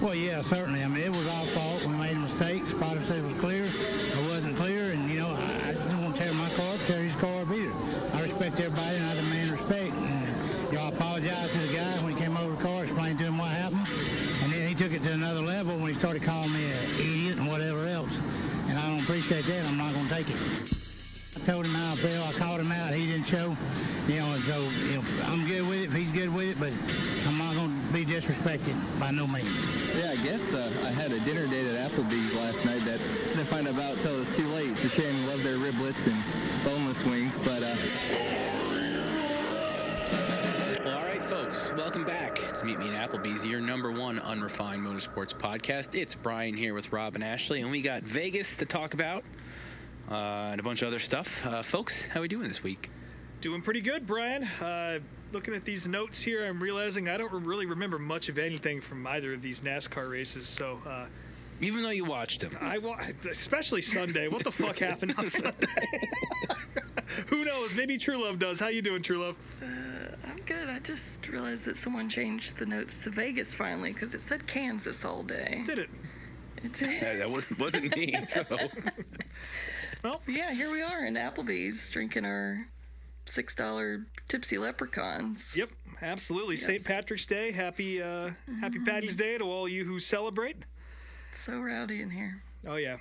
Well, yeah, certainly. I mean, it was our fault. We made a mistake. Spotter said it was clear. It wasn't clear, and, I didn't want to tear my car up, tear his car up either. I respect everybody, and I demand respect. And, I apologized to the guy when he came over the car, explained to him what happened, and then he took it to another level when he started calling me an idiot and whatever else. And I don't appreciate that. I'm not going to take it. I told him how I felt. I called him out. He didn't show. And so, I'm good with it if he's good with it, but I'm not going to be disrespected by no means. Yeah, I guess I had a dinner date at Applebee's last night that I didn't find out until it was too late. It's a shame. Love their riblets and boneless wings, but... All right, folks, welcome back. It's Meet Me at Applebee's, your number one unrefined motorsports podcast. It's Brian here with Rob and Ashley, and we got Vegas to talk about and a bunch of other stuff. Folks, how are we doing this week? Doing pretty good, Brian. Looking at these notes here, I'm realizing I don't really remember much of anything from either of these NASCAR races. So, even though you watched them, especially Sunday. What the fuck happened on Sunday? Who knows? Maybe True Love does. How you doing, True Love? I'm good. I just realized that someone changed the notes to Vegas finally because it said Kansas all day. Did it? It did. That wasn't me. So, well, yeah, here we are in Applebee's drinking our $6 Tipsy Leprechauns. Yep, absolutely. Yep. St. Patrick's Day. Happy Patty's Day to all you who celebrate. It's so rowdy in here. Oh, yeah.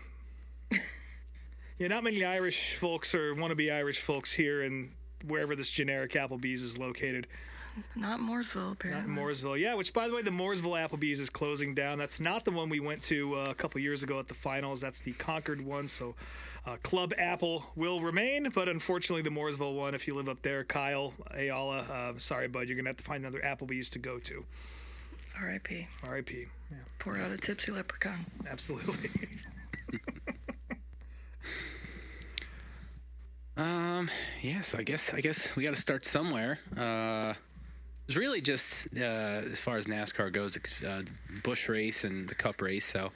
Yeah, not many Irish folks or wannabe Irish folks here and wherever this generic Applebee's is located. Not in Mooresville, apparently. Not in Mooresville, yeah, which, by the way, the Mooresville Applebee's is closing down. That's not the one we went to a couple years ago at the finals. That's the Concord one, so Club Apple will remain, but unfortunately the Mooresville one, if you live up there, Kyle, Ayala, sorry, bud, you're going to have to find another Applebee's to go to. R.I.P. R.I.P., yeah. Pour out a Tipsy Leprechaun. Absolutely. So I guess we got to start somewhere. It's really just as far as NASCAR goes, the Busch race and the Cup race. So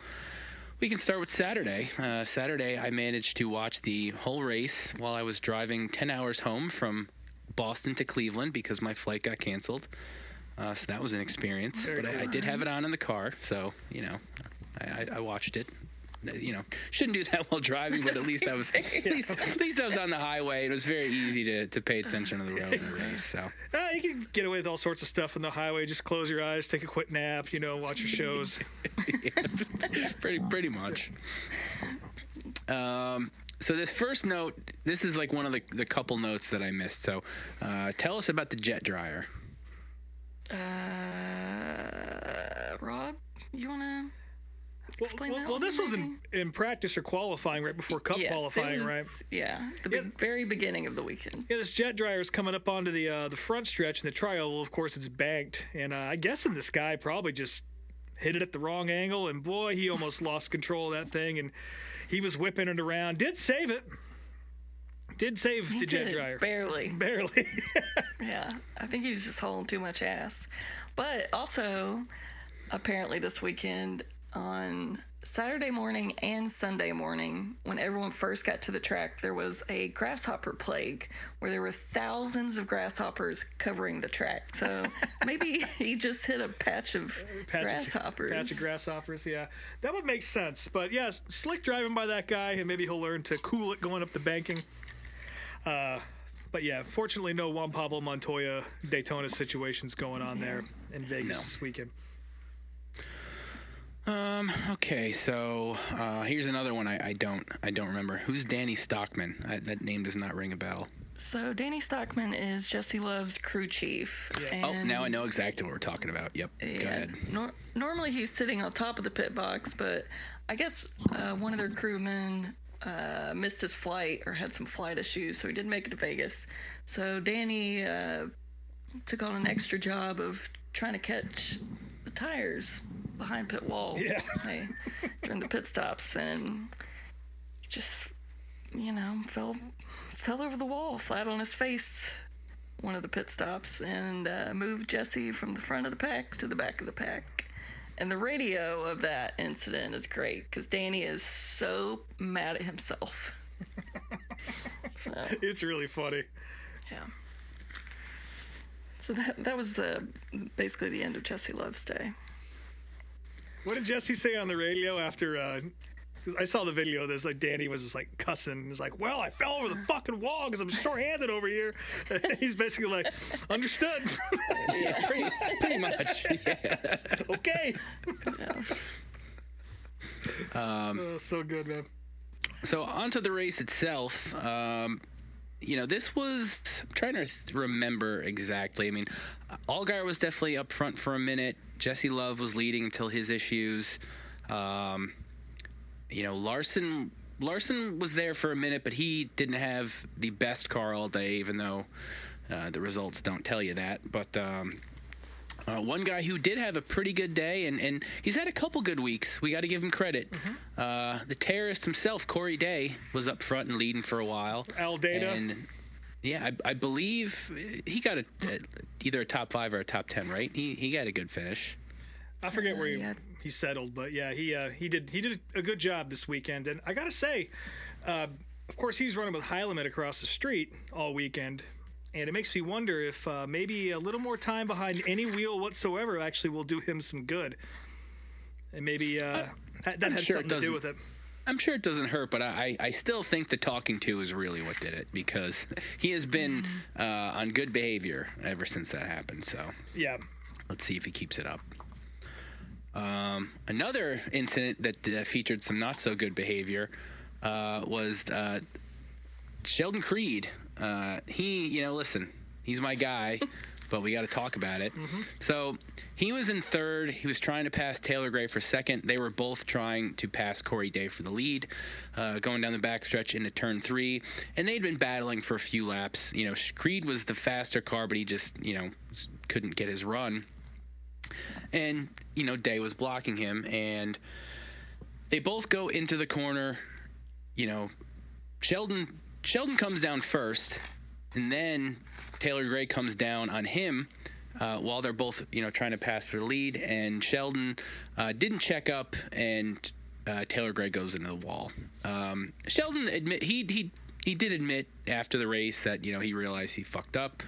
we can start with Saturday. Saturday, I managed to watch the whole race while I was driving 10 hours home from Boston to Cleveland because my flight got canceled. So that was an experience. But I did have it on in the car, so I watched it. Shouldn't do that while driving, but at least I was on the highway. It was very easy to pay attention to the road in the race. So you can get away with all sorts of stuff on the highway. Just close your eyes, take a quick nap, watch your shows. Pretty much. So this first note, this is like one of the couple notes that I missed. So tell us about the jet dryer. Rob, you want to explain that? Well, this was in practice or qualifying right before Cup qualifying, right? Yeah, very beginning of the weekend. Yeah, this jet dryer is coming up onto the front stretch, and the tri-oval, of course, it's banked. And I'm guessing this guy probably just hit it at the wrong angle, and boy, he almost lost control of that thing, and he was whipping it around. Did save it. Did save the jet dryer. Barely. Yeah, I think he was just hauling too much ass. But also, apparently this weekend, on Saturday morning and Sunday morning, when everyone first got to the track, there was a grasshopper plague where there were thousands of grasshoppers covering the track. So maybe he just hit a patch of grasshoppers. Patch of grasshoppers, yeah. That would make sense. But yeah, slick driving by that guy, and maybe he'll learn to cool it going up the banking. But yeah, fortunately, no Juan Pablo Montoya Daytona situations going on there in Vegas this weekend. Okay, so here's another one I don't remember. Who's Danny Stockman? That name does not ring a bell. So Danny Stockman is Jesse Love's crew chief. Yes. Now I know exactly what we're talking about. Yep. Go ahead. Normally he's sitting on top of the pit box, but I guess one of their crewmen missed his flight or had some flight issues, so he didn't make it to Vegas. So Danny took on an extra job of trying to catch the tires behind pit wall during the pit stops, and just fell over the wall flat on his face one of the pit stops, and moved Jesse from the front of the pack to the back of the pack. And the radio of that incident is great because Danny is so mad at himself. So, it's really funny. Yeah. So that was basically the end of Jesse Love's day. What did Jesse say on the radio after? 'Cause I saw the video of this. Like Danny was just like cussing. He's like, "Well, I fell over the fucking wall because I'm short-handed over here." He's basically like, "Understood." Yeah, pretty much. Yeah. Okay. So good, man. So onto the race itself. This was, I'm trying to remember exactly. I mean, Allgaier was definitely up front for a minute. Jesse Love was leading until his issues. Larson was there for a minute, but he didn't have the best car all day, even though the results don't tell you that. But one guy who did have a pretty good day, and he's had a couple good weeks. We got to give him credit. The terrorist himself, Corey Day, was up front and leading for a while. Al Data. And yeah, I believe he got either a top 5 or a top 10, right? He got a good finish. I forget where he settled, but yeah, he did a good job this weekend. And I gotta say, of course, he's running with high limit across the street all weekend. And it makes me wonder if maybe a little more time behind any wheel whatsoever actually will do him some good. And maybe that had something to do with it. I'm sure it doesn't hurt, but I still think the talking to is really what did it, because he has been on good behavior ever since that happened. So yeah, let's see if he keeps it up. Another incident that featured some not so good behavior was Sheldon Creed. Listen, he's my guy, but we got to talk about it. So he was in third. He was trying to pass Taylor Gray for second. They were both trying to pass Corey Day for the lead, going down the backstretch into turn 3. And they'd been battling for a few laps. Creed was the faster car, but he just, couldn't get his run. And, Day was blocking him. And they both go into the corner. Sheldon comes down first, and then Taylor Gray comes down on him while they're both, trying to pass for the lead. And Sheldon didn't check up, and Taylor Gray goes into the wall. Sheldon he did admit after the race that he realized he fucked up.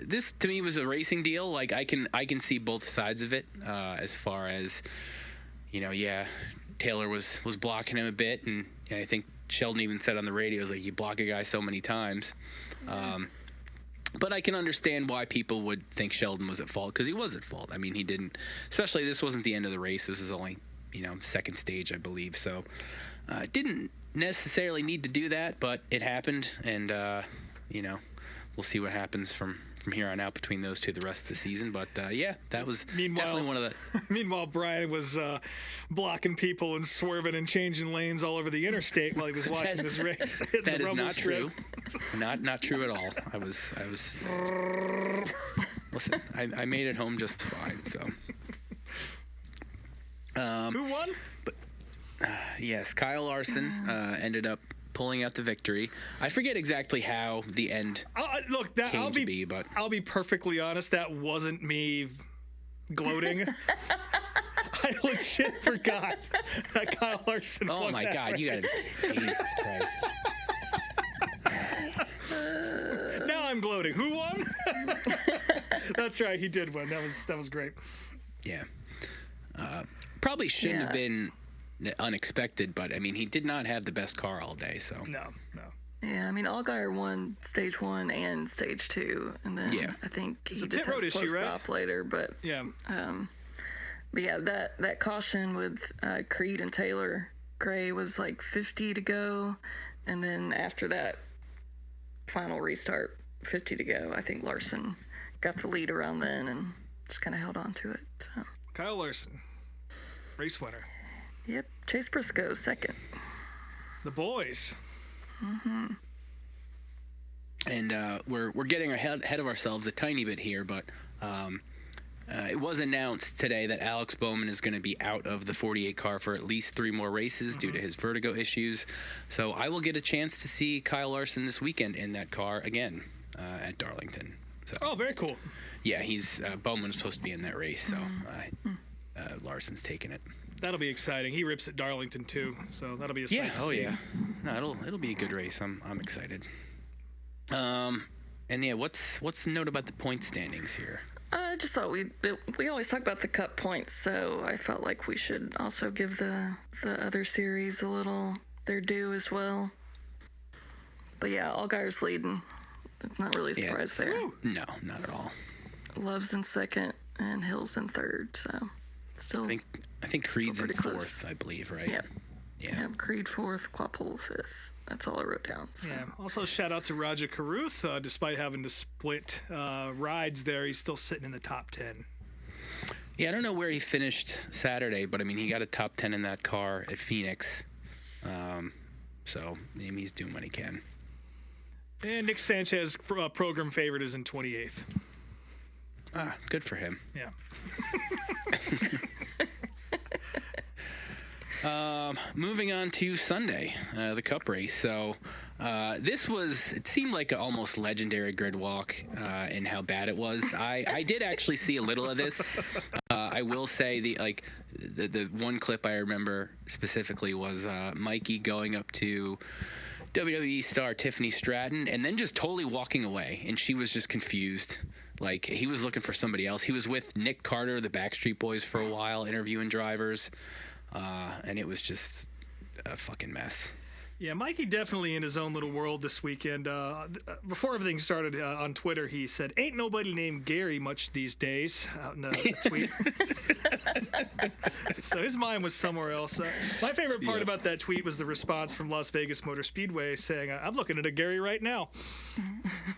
This to me was a racing deal. Like I can see both sides of it as far as Taylor was blocking him a bit, and I think Sheldon even said on the radio, like, you block a guy so many times. But I can understand why people would think Sheldon was at fault, because he was at fault. I mean, he didn't, especially this wasn't the end of the race. This is only, second stage, I believe. So didn't necessarily need to do that, but it happened. And, we'll see what happens from here on out between those two the rest of the season. But that was definitely one of the. Meanwhile, Brian was blocking people and swerving and changing lanes all over the interstate while he was watching this race. That is not true. Not true at all. I was. Listen, I made it home just fine. So. Who won? Yes, Kyle Larson ended up pulling out the victory. I forget exactly how the end came to be, but I'll be perfectly honest. That wasn't me gloating. I legit forgot that Kyle Larson. Oh won my that God! race. You gotta, Jesus Christ! Now I'm gloating. Who won? That's right. He did win. That was great. Yeah. Probably shouldn't have been unexpected, but I mean, he did not have the best car all day, so No. Yeah, I mean, Allgaier won stage 1 and stage 2, and then I think he just had a slow stop later. But yeah, but yeah, that caution with Creed and Taylor Gray was like 50 to go, and then after that final restart, 50 to go. I think Larson got the lead around then and just kind of held on to it. So Kyle Larson, race winner. Yep, Chase Briscoe second. The boys. And we're getting ahead of ourselves a tiny bit here, but it was announced today that Alex Bowman is going to be out of the 48 car for at least 3 more races due to his vertigo issues. So I will get a chance to see Kyle Larson this weekend in that car again at Darlington. So, Oh, very cool. yeah, Bowman's supposed to be in that race, so Larson's taking it. That'll be exciting. He rips at Darlington too, so that'll be a sight Yeah. to Oh see. yeah. No, it'll be a good race. I'm excited. And yeah, what's the note about the point standings here? I just thought we always talk about the cup points, so I felt like we should also give the other series a little their due as well. But yeah, Allgaier's leading. Not really surprised there. No, not at all. Love's in second and Hill's in third, so still. I think Creed's in pretty fourth, close. I believe, right? Yeah. Yeah. Creed fourth, Quapole fifth. That's all I wrote down. So. Yeah. Also, shout out to Roger Carruth. Despite having to split rides there, he's still sitting in the top 10. Yeah, I don't know where he finished Saturday, but I mean, he got a top 10 in that car at Phoenix. So maybe he's doing what he can. And Nick Sanchez, program favorite, is in 28th. Good for him. Yeah. Moving on to Sunday, the Cup race. So it seemed like an almost legendary grid walk in how bad it was. I did actually see a little of this. I will say the one clip I remember specifically was Mikey going up to WWE star Tiffany Stratton and then just totally walking away, and she was just confused. Like, he was looking for somebody else. He was with Nick Carter, the Backstreet Boys, for a while, interviewing drivers, and it was just a fucking mess. Yeah, Mikey definitely in his own little world this weekend. Before everything started on Twitter, he said, "Ain't nobody named Gary much these days," out in a tweet. So his mind was somewhere else. My favorite part about that tweet was the response from Las Vegas Motor Speedway saying, "I'm looking at a Gary right now."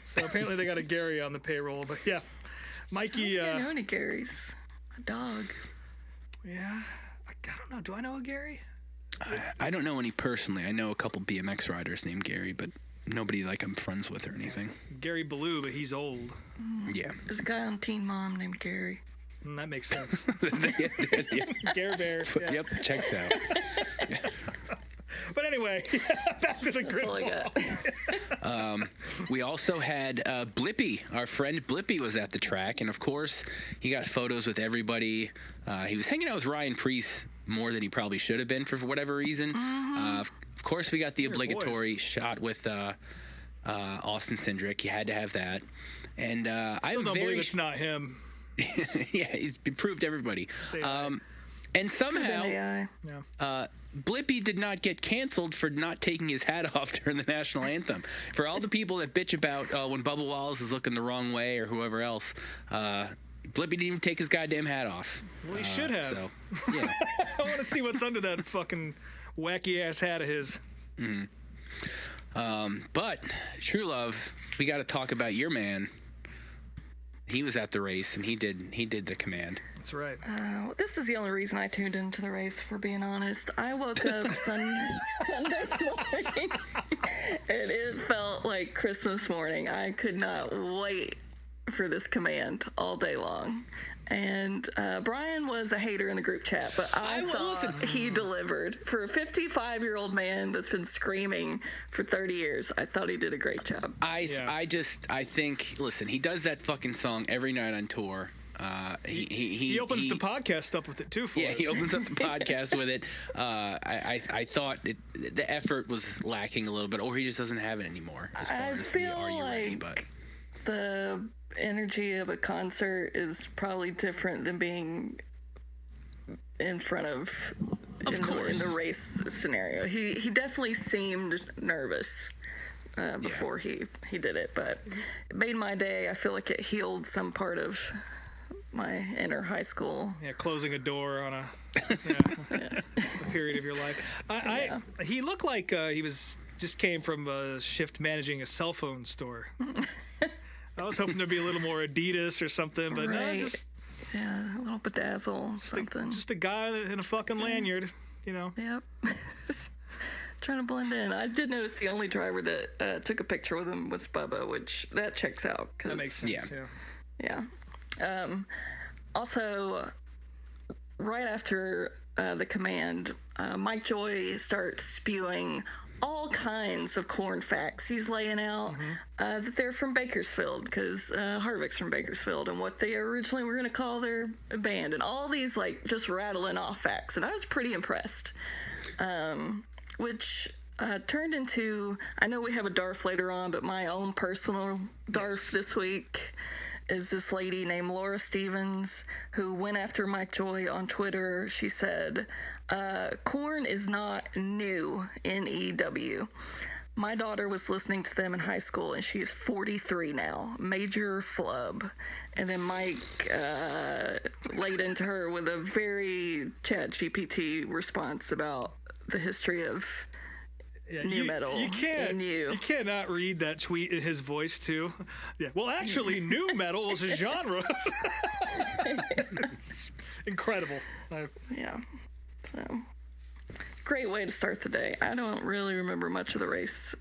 So apparently they got a Gary on the payroll. But yeah, Mikey. I don't know any Garys. A dog. Yeah, I don't know. Do I know a Gary? I don't know any personally. I know a couple BMX riders named Gary, but nobody like I'm friends with or anything. Gary Ballou, but he's old. Yeah. There's a guy on Teen Mom named Gary. That makes sense. Yeah. Gary Bear. Yeah. Yep, checks out. But anyway, back to the grid. That's all I got. We also had Blippy. Our friend Blippy was at the track, and of course, he got photos with everybody. He was hanging out with Ryan Preece more than he probably should have been for whatever reason. Of course, we got the obligatory shot with Austin Cindric. You had to have that. And I don't believe it's not him. Yeah, it's been proved to everybody. And somehow, Blippy did not get canceled for not taking his hat off during the national anthem. For all the people that bitch about when Bubba Wallace is looking the wrong way or whoever else, Blippy didn't even take his goddamn hat off. Well, he should have. So, yeah. I want to see what's under that fucking wacky ass hat of his. But True Love, we got to talk about your man. He was at the race and he did the command. That's right. This is the only reason I tuned into the race, for being honest. I woke up Sunday morning and it felt like Christmas morning. I could not wait for this command all day long. And Brian was a hater in the group chat, but I thought he delivered. For a 55-year-old man that's been screaming for 30 years, I thought he did a great job. I think, listen, he does that fucking song every night on tour. He opens the podcast up with it too. Yeah, he opens up the podcast with it. I thought the effort was lacking a little bit, or he just doesn't have it anymore. As far as feel the "Are You Ready?" like But the energy of a concert is probably different than being in front of in the race scenario. He definitely seemed nervous before he did it, but it made my day. I feel like it healed some part of my inner high school. Yeah, closing a door on a period of your life. He looked like he just came from a shift managing a cell phone store. I was hoping there'd be a little more Adidas or something, but no, just a little bedazzle, something. Just a guy in a fucking lanyard, you know. Yep. Trying to blend in. I did notice the only driver that took a picture with him was Bubba, which that checks out. That makes sense. Yeah. Also, right after the command, Mike Joy starts spewing all kinds of corn facts. He's laying out that they're from Bakersfield, because Harvick's from Bakersfield, and what they originally were going to call their band, and all these just rattling off facts. And I was pretty impressed, which turned into, I know we have a Dorf later on, but my own personal Dorf this week is this lady named Laura Stevens who went after Mike Joy on Twitter. She said, corn is not new, N-E-W. My daughter was listening to them in high school, and she is 43 now. Major flub. And then Mike laid into her with a very ChatGPT response about the history of new metal. You cannot read that tweet in his voice, too. Yeah. Well, actually, new metal is a genre. It's incredible. Yeah. So... great way to start the day. I don't really remember much of the race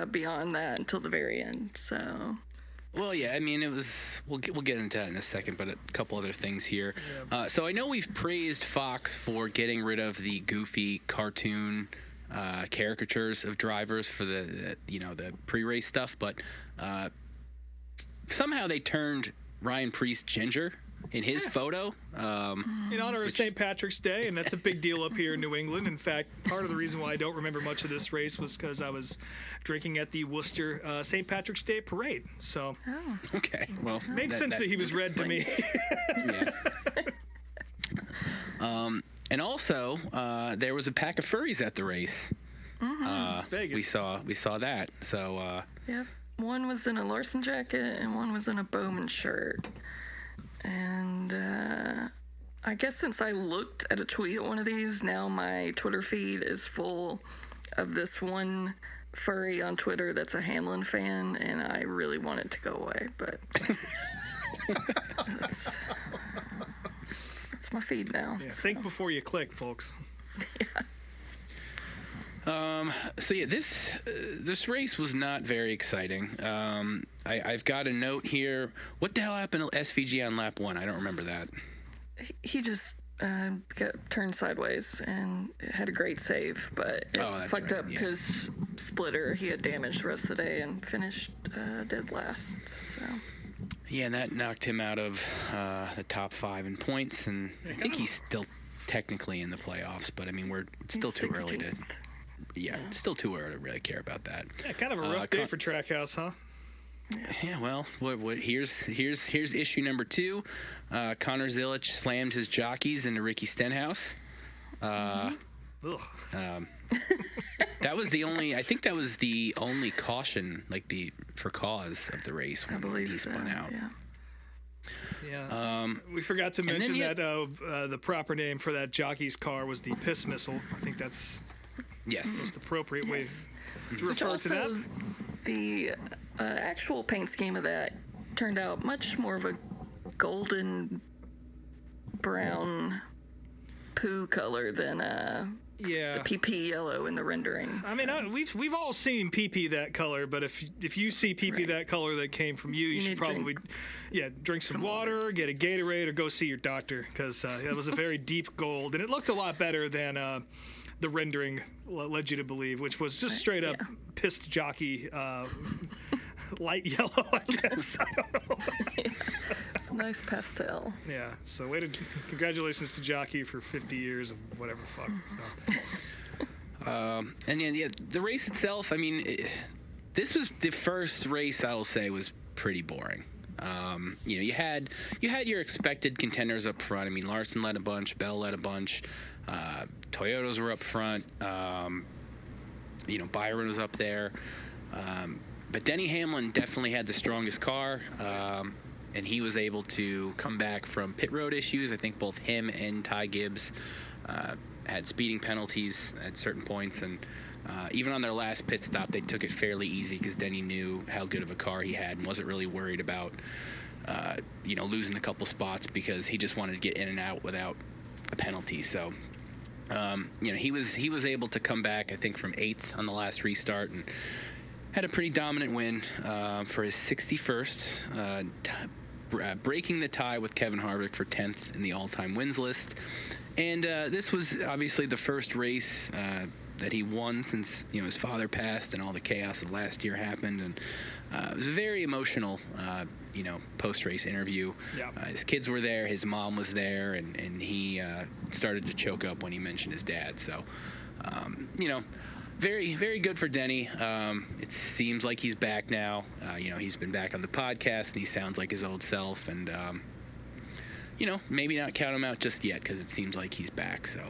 beyond that until the very end. So, well, yeah, I mean, it was. We'll get into that in a second, but a couple other things here. Yeah. So I know we've praised Fox for getting rid of the goofy cartoon caricatures of drivers for the pre-race stuff, but somehow they turned Ryan Preece ginger in his photo. In honor of St. Patrick's Day, and that's a big deal up here in New England. In fact, part of the reason why I don't remember much of this race was because I was drinking at the Worcester St. Patrick's Day parade. So, okay, well, made sense that he was red to me. Yeah. And also, there was a pack of furries at the race. It's Vegas. We saw that. So, yep. One was in a Larson jacket, and one was in a Bowman shirt. And I guess since I looked at a tweet at one of these, now my Twitter feed is full of this one furry on Twitter that's a Hamlin fan, and I really want it to go away, but that's my feed now. Yeah, think before you click, folks. So yeah, this race was not very exciting. I've got a note here. What the hell happened to SVG on lap 1? I don't remember that. He just got turned sideways and had a great save, but it fucked up because splitter. He had damage the rest of the day and finished dead last. So. Yeah, and that knocked him out of the top 5 in points, and I think he's still technically in the playoffs, but I mean it's still too early to. Yeah, still too early to really care about that. Yeah, kind of a rough day for Trackhouse, huh? Yeah, well, here's issue number 2. Connor Zilic slammed his jockeys into Ricky Stenhouse. That was the only. I think that was the only caution, for cause of the race when he spun out. Yeah. We forgot to mention that the proper name for that jockey's car was the piss missile. I think that's. Yes. The most appropriate way to refer to that. The actual paint scheme of that turned out much more of a golden brown poo color than the PP yellow in the rendering. I mean, we've all seen PP that color, but if you see PP that color that came from you should probably drink some water, get a Gatorade, or go see your doctor, because it was a very deep gold, and it looked a lot better than the rendering led you to believe, which was just straight up pissed jockey light yellow, I guess. I don't know. It's a nice pastel. Yeah, so congratulations to Jockey for 50 years of whatever fuck. So. And the race itself, I mean, this was the first race I will say was pretty boring. You had your expected contenders up front. I mean, Larson led a bunch, Bell led a bunch, Toyotas were up front. Byron was up there. But Denny Hamlin definitely had the strongest car, and he was able to come back from pit road issues. I think both him and Ty Gibbs had speeding penalties at certain points, and even on their last pit stop, they took it fairly easy because Denny knew how good of a car he had and wasn't really worried about losing a couple spots because he just wanted to get in and out without a penalty. So he was able to come back, I think, from 8th on the last restart and had a pretty dominant win for his 61st, breaking the tie with Kevin Harvick for 10th in the all-time wins list. And this was obviously the first race that he won since his father passed and all the chaos of last year happened. And it was a very emotional post-race interview. Yeah. His kids were there, his mom was there, and he started to choke up when he mentioned his dad. So very, very good for Denny. It seems like he's back now. He's been back on the podcast, and he sounds like his old self. And, maybe not count him out just yet because it seems like he's back. So,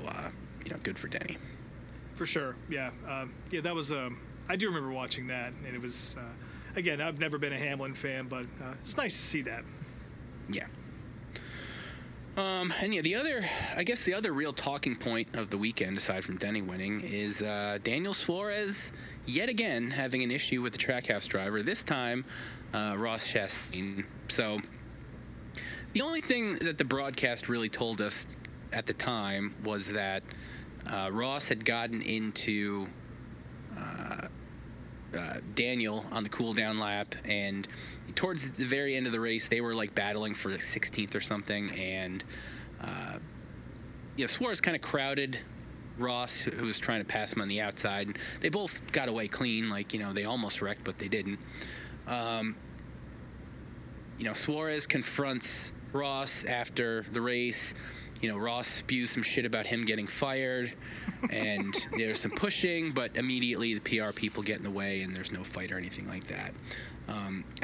good for Denny. For sure, yeah. That was... I do remember watching that, and it was... again, I've never been a Hamlin fan, but it's nice to see that. Yeah. The other real talking point of the weekend, aside from Denny winning, is Daniel Suarez yet again having an issue with the Trackhouse driver. This time, Ross Chastain. So the only thing that the broadcast really told us at the time was that Ross had gotten into Daniel on the cool down lap, and towards the very end of the race they were like battling for 16th or something, and Suarez kind of crowded Ross, who was trying to pass him on the outside, and they both got away clean. They almost wrecked, but they didn't. Suarez confronts Ross after the race. Ross spews some shit about him getting fired, and there's some pushing, but immediately the PR people get in the way, and there's no fight or anything like that.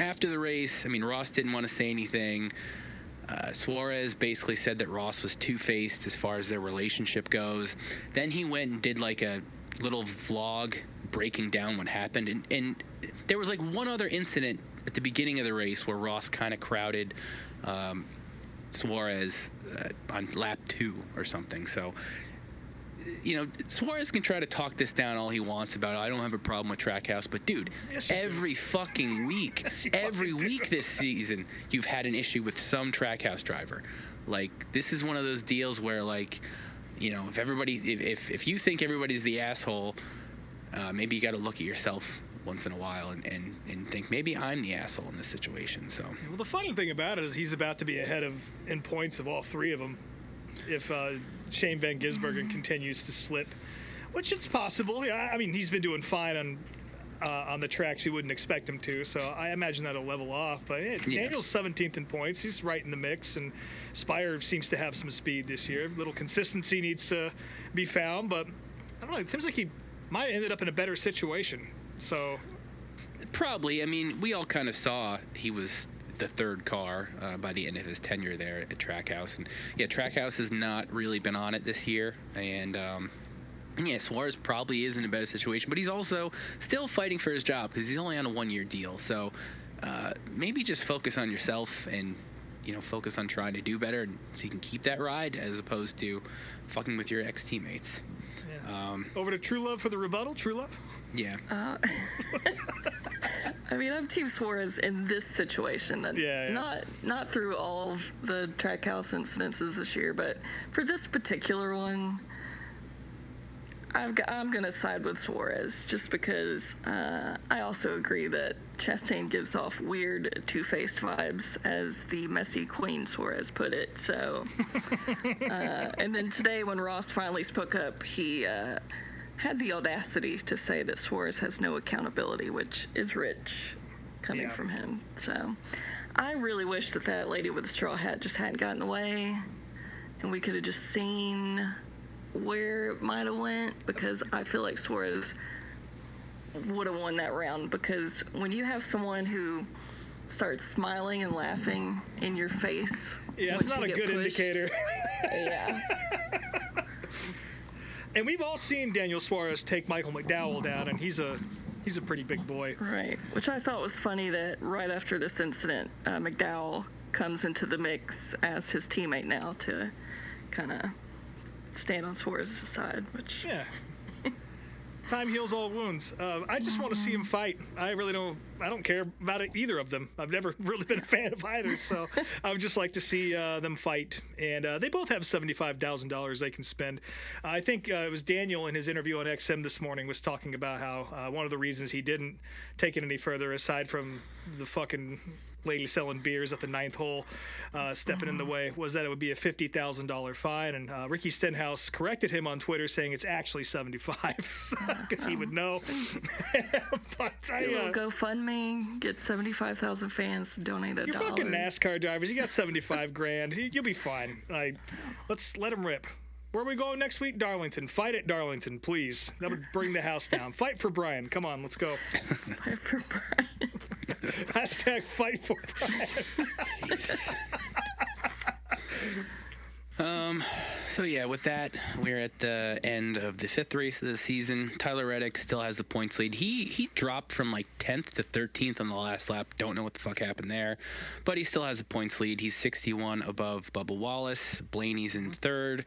After the race, Ross didn't want to say anything. Suarez basically said that Ross was two-faced as far as their relationship goes. Then he went and did like a little vlog breaking down what happened, and there was like one other incident at the beginning of the race where Ross kind of crowded Suarez on lap 2 or something. So, Suarez can try to talk this down all he wants about, I don't have a problem with Trackhouse, but dude, yes, every fucking week, every week this season, you've had an issue with some Trackhouse driver. This is one of those deals where, if you think everybody's the asshole, maybe you got to look at yourself once in a while and think maybe I'm the asshole in this situation. So, well, the funny thing about it is he's about to be ahead in points of all three of them if Shane Van Gisbergen continues to slip, which it's possible. Yeah, he's been doing fine on the tracks you wouldn't expect him to, so I imagine that'll level off. But Daniel's 17th in points. He's right in the mix, and Spire seems to have some speed this year. A little consistency needs to be found, but I don't know. It seems like he might have ended up in a better situation. So probably. We all kind of saw he was the third car by the end of his tenure there at Trackhouse. And Trackhouse has not really been on it this year. And Suarez probably is in a better situation, but he's also still fighting for his job because he's only on a 1-year deal. So maybe just focus on yourself and, focus on trying to do better so you can keep that ride as opposed to fucking with your ex-teammates. Over to True Love for the rebuttal. True Love? Yeah. I'm Team Suarez in this situation. Not through all of the Trackhouse incidences this year, but for this particular one, I'm going to side with Suarez just because I also agree that Chastain gives off weird two-faced vibes, as the messy queen Suarez put it. So, and then today when Ross finally spoke up, he had the audacity to say that Suarez has no accountability, which is rich coming from him. So I really wish that lady with the straw hat just hadn't gotten in the way, and we could have just seen where it might have went, because I feel like Suarez would have won that round, because when you have someone who starts smiling and laughing in your face, it's not a good indicator. Yeah. And we've all seen Daniel Suarez take Michael McDowell down, and he's a pretty big boy. Right. Which I thought was funny that right after this incident, McDowell comes into the mix as his teammate now to kind of stand on Suarez's side, which... Yeah. Time heals all wounds. I just want to see him fight. I don't care about either of them. I've never really been a fan of either, so I would just like to see them fight. And they both have $75,000 they can spend. I think it was Daniel in his interview on XM this morning was talking about how one of the reasons he didn't take it any further, aside from the fucking lady selling beers at the 9th hole stepping in the way, was that it would be a $50,000 fine. And Ricky Stenhouse corrected him on Twitter, saying it's actually $75,000 because he would know. But do a little GoFundMe, get 75,000 fans to donate $1. You're fucking NASCAR drivers. You got $75,000. You'll be fine. Let's let him rip. Where are we going next week? Darlington. Fight at Darlington, please. That would bring the house down. Fight for Brian. Come on, let's go. Fight for Brian. Hashtag fight for Brian. Jesus. So yeah, with that, we're at the end of the 5th race of the season. Tyler Reddick still has the points lead. He dropped from like 10th to 13th on the last lap. Don't know what the fuck happened there, but he still has the points lead. He's 61 above Bubba Wallace. Blaney's in 3rd.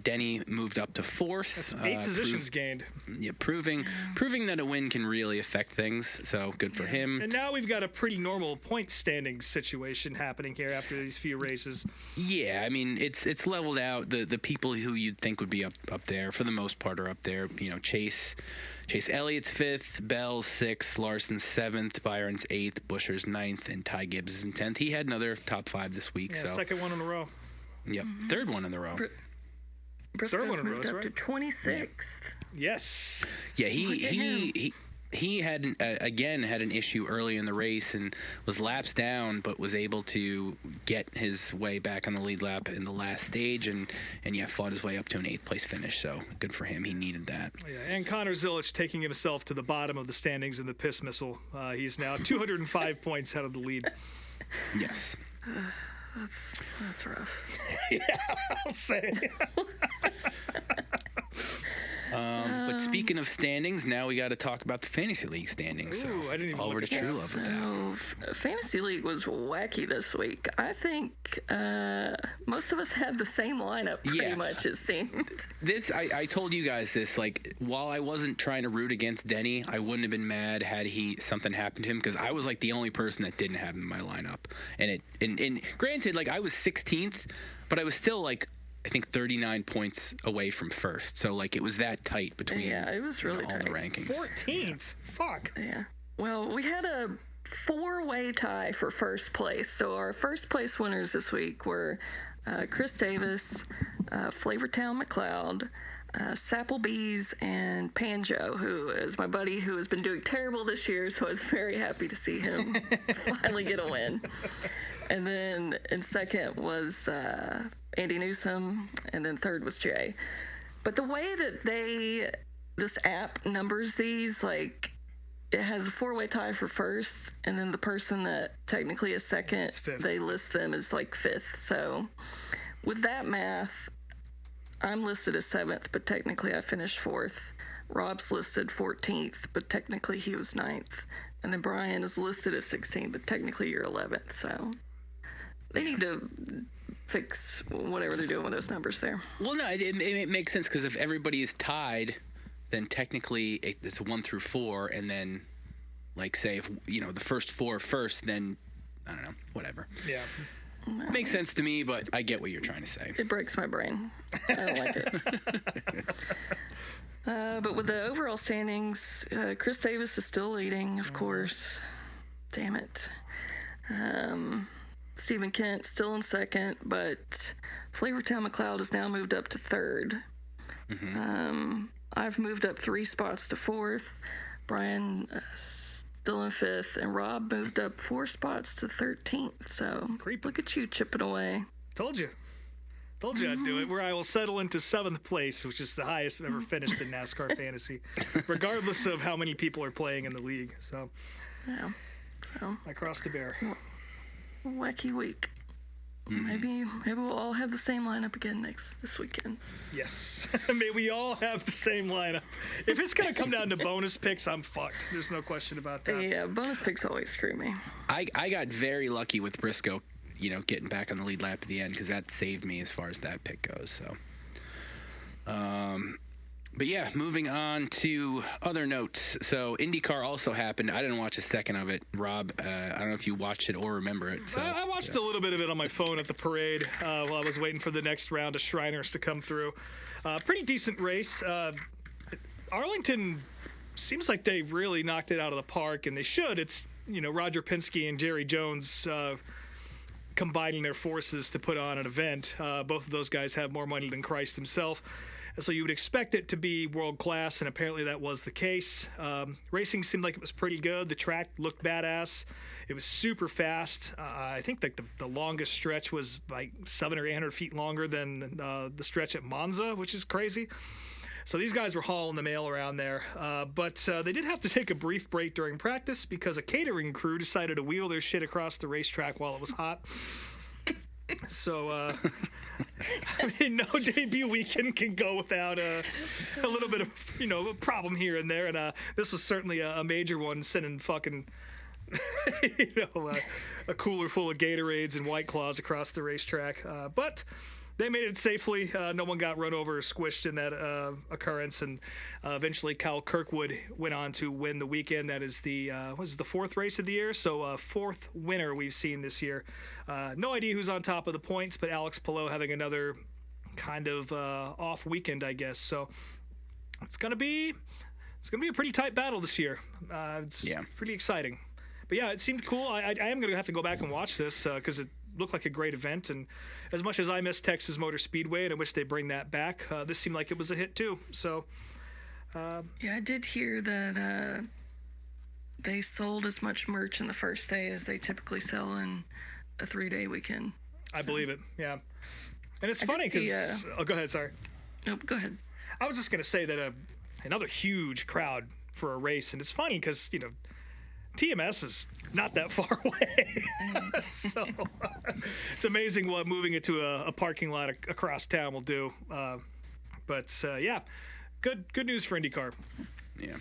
Denny moved up to 4th. That's 8 positions gained. Yeah, proving that a win can really affect things. So good for him. And now we've got a pretty normal point standing situation happening here after these few races. Yeah, I mean it's leveled out. The people who you'd think would be up there for the most part are up there. You know, Chase Elliott's 5th, Bell's 6th, Larson's 7th, Byron's 8th, Buscher's 9th, and Ty Gibbs is in 10th. He had another top 5 this week. Yeah, so second one in a row. Yep, 3rd one in a row. Briscoe's moved up to 26th. Yes. Yeah, he had an issue early in the race and was laps down, but was able to get his way back on the lead lap in the last stage, and fought his way up to an 8th place finish. So good for him. He needed that. Yeah, and Connor Zilic taking himself to the bottom of the standings in the piss missile. He's now 205 points out of the lead. Yes. That's rough. Yeah, I'll say. But speaking of standings, now we got to talk about the Fantasy League standings. Ooh, I didn't even over look to at True that. Love with that. So, Fantasy League was wacky this week. I think most of us had the same lineup pretty much, it seemed. I told you guys this, like, while I wasn't trying to root against Denny, I wouldn't have been mad had something happened to him, because I was like the only person that didn't have him in my lineup. And granted, like, I was 16th, but I was still like, I think 39 points away from first. So like it was that tight between it was really all tight. the rankings. 14th. Fuck. Yeah. Well, we had a 4-way tie for first place. So our first place winners this week were Chris Davis, Flavortown McLeod, Sapplebees, and Panjo, who is my buddy who has been doing terrible this year, so I was very happy to see him finally get a win. And then in second was Andy Newsom, and then third was Jay. But the way that this app numbers these, like, it has a 4-way tie for first, and then the person that technically is second, they list them as like 5th. So with that math, I'm listed as 7th, but technically I finished 4th. Rob's listed 14th, but technically he was 9th. And then Brian is listed as 16th, but technically you're 11th. So they need to fix whatever they're doing with those numbers there. Well, no, it makes sense, because if everybody is tied, then technically it's 1 through 4, and then, like, say if the first 4 first, then I don't know, whatever. Yeah. No. Makes sense to me, but I get what you're trying to say. It breaks my brain. I don't like it. But with the overall standings, Chris Davis is still leading, of course. Damn it. Stephen Kent still in second, but Flavortown McLeod has now moved up to 3rd. Mm-hmm. I've moved up 3 spots to 4th. Brian still in 5th, and Rob moved up 4 spots to 13th. So look at you chipping away. Told you I'd do it. Where I will settle into 7th place, which is the highest I've ever finished in NASCAR fantasy, regardless of how many people are playing in the league. So, yeah. So I crossed the bear. Wacky week. Maybe we'll all have the same lineup again this weekend. Yes. May we all have the same lineup. If it's going to come down to bonus picks, I'm fucked. There's no question about that. Yeah, bonus picks always screw me. I got very lucky with Briscoe, getting back on the lead lap at the end, because that saved me as far as that pick goes. So, but yeah, moving on to other notes. So IndyCar also happened. I didn't watch a second of it. Rob, I don't know if you watched it or remember it. So, I watched a little bit of it on my phone at the parade while I was waiting for the next round of Shriners to come through. Pretty decent race. Arlington seems like they really knocked it out of the park, and they should. It's, Roger Penske and Jerry Jones combining their forces to put on an event. Both of those guys have more money than Christ himself. So you would expect it to be world class, and apparently that was the case. Racing seemed like it was pretty good. The track looked badass. It was super fast. I think like the longest stretch was like 700 or 800 feet longer than the stretch at Monza, which is crazy. So these guys were hauling the mail around there. But they did have to take a brief break during practice because a catering crew decided to wheel their shit across the racetrack while it was hot. So, I mean, no debut weekend can go without a little bit of, a problem here and there. And this was certainly a major one, sending fucking, a cooler full of Gatorades and White Claws across the racetrack. But they made it safely. No one got run over or squished in that occurrence. And eventually Kyle Kirkwood went on to win the weekend. That is the fourth race of the year. So fourth winner we've seen this year. No idea who's on top of the points, but Alex Palou having another kind of off weekend, I guess. So it's gonna be a pretty tight battle this year. It's pretty exciting. But yeah, it seemed cool. I am gonna have to go back and watch this because it looked like a great event. And as much as I miss Texas Motor Speedway and I wish they bring that back, this seemed like it was a hit too. So yeah, I did hear that they sold as much merch in the first day as they typically sell in a 3-day weekend. I believe it. Yeah. And it's funny because oh, go ahead. Sorry. Nope. Go ahead. I was just gonna say that another huge crowd for a race, and it's funny because TMS is not that far away. So it's amazing what moving it to a parking lot across town will do. But yeah, good news for IndyCar. Yeah.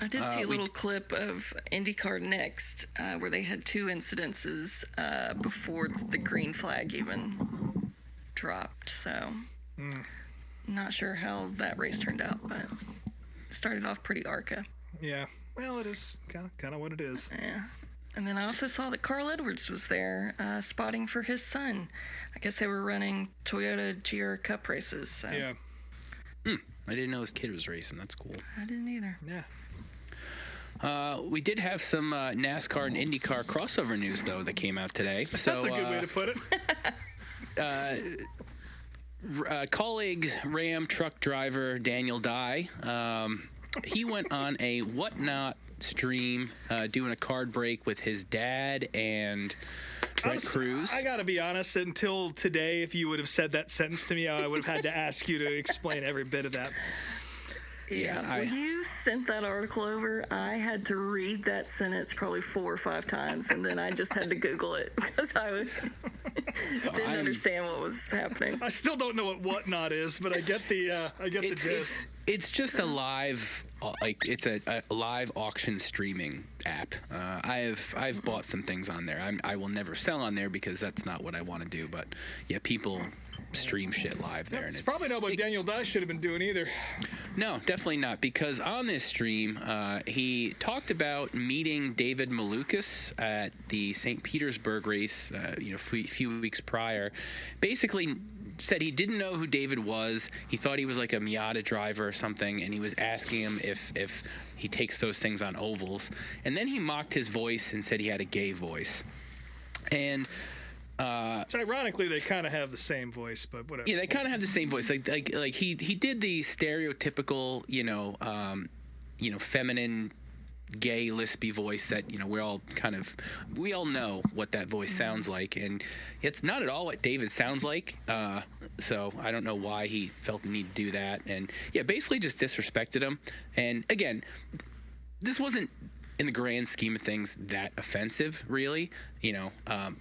I did see a little clip of IndyCar Next where they had 2 incidences before the green flag even dropped. So not sure how that race turned out, but it started off pretty ARCA. Yeah. Well, it is kind of what it is. Yeah. And then I also saw that Carl Edwards was there spotting for his son. I guess they were running Toyota GR Cup races. So. Yeah. I didn't know his kid was racing. That's cool. I didn't either. Yeah. We did have some NASCAR and IndyCar crossover news, though, that came out today. That's a good way to put it. Colleague Ram truck driver Daniel Dye, he went on a Whatnot stream doing a card break with his dad and Brett Cruz. I gotta be honest, until today, if you would have said that sentence to me, I would have had to ask you to explain every bit of that. Yeah, when you sent that article over, I had to read that sentence probably 4 or 5 times, and then I just had to Google it because I didn't understand what was happening. I still don't know what Whatnot is, but I get the gist. It's just a live, it's a live auction streaming app. I've bought some things on there. I will never sell on there because that's not what I want to do. But yeah, people stream shit live there. It's probably not what Daniel Dye should have been doing either. No, definitely not, because on this stream, he talked about meeting David Malukas at the St. Petersburg race, a few weeks prior. Basically said he didn't know who David was. He thought he was like a Miata driver or something, and he was asking him if he takes those things on ovals. And then he mocked his voice and said he had a gay voice. And so ironically, they kind of have the same voice, but whatever. Yeah, they kind of have the same voice. Like he did the stereotypical, feminine, gay, lispy voice that we all know what that voice sounds like, and it's not at all what David sounds like. So I don't know why he felt the need to do that, and yeah, basically just disrespected him. And again, this wasn't in the grand scheme of things that offensive, really,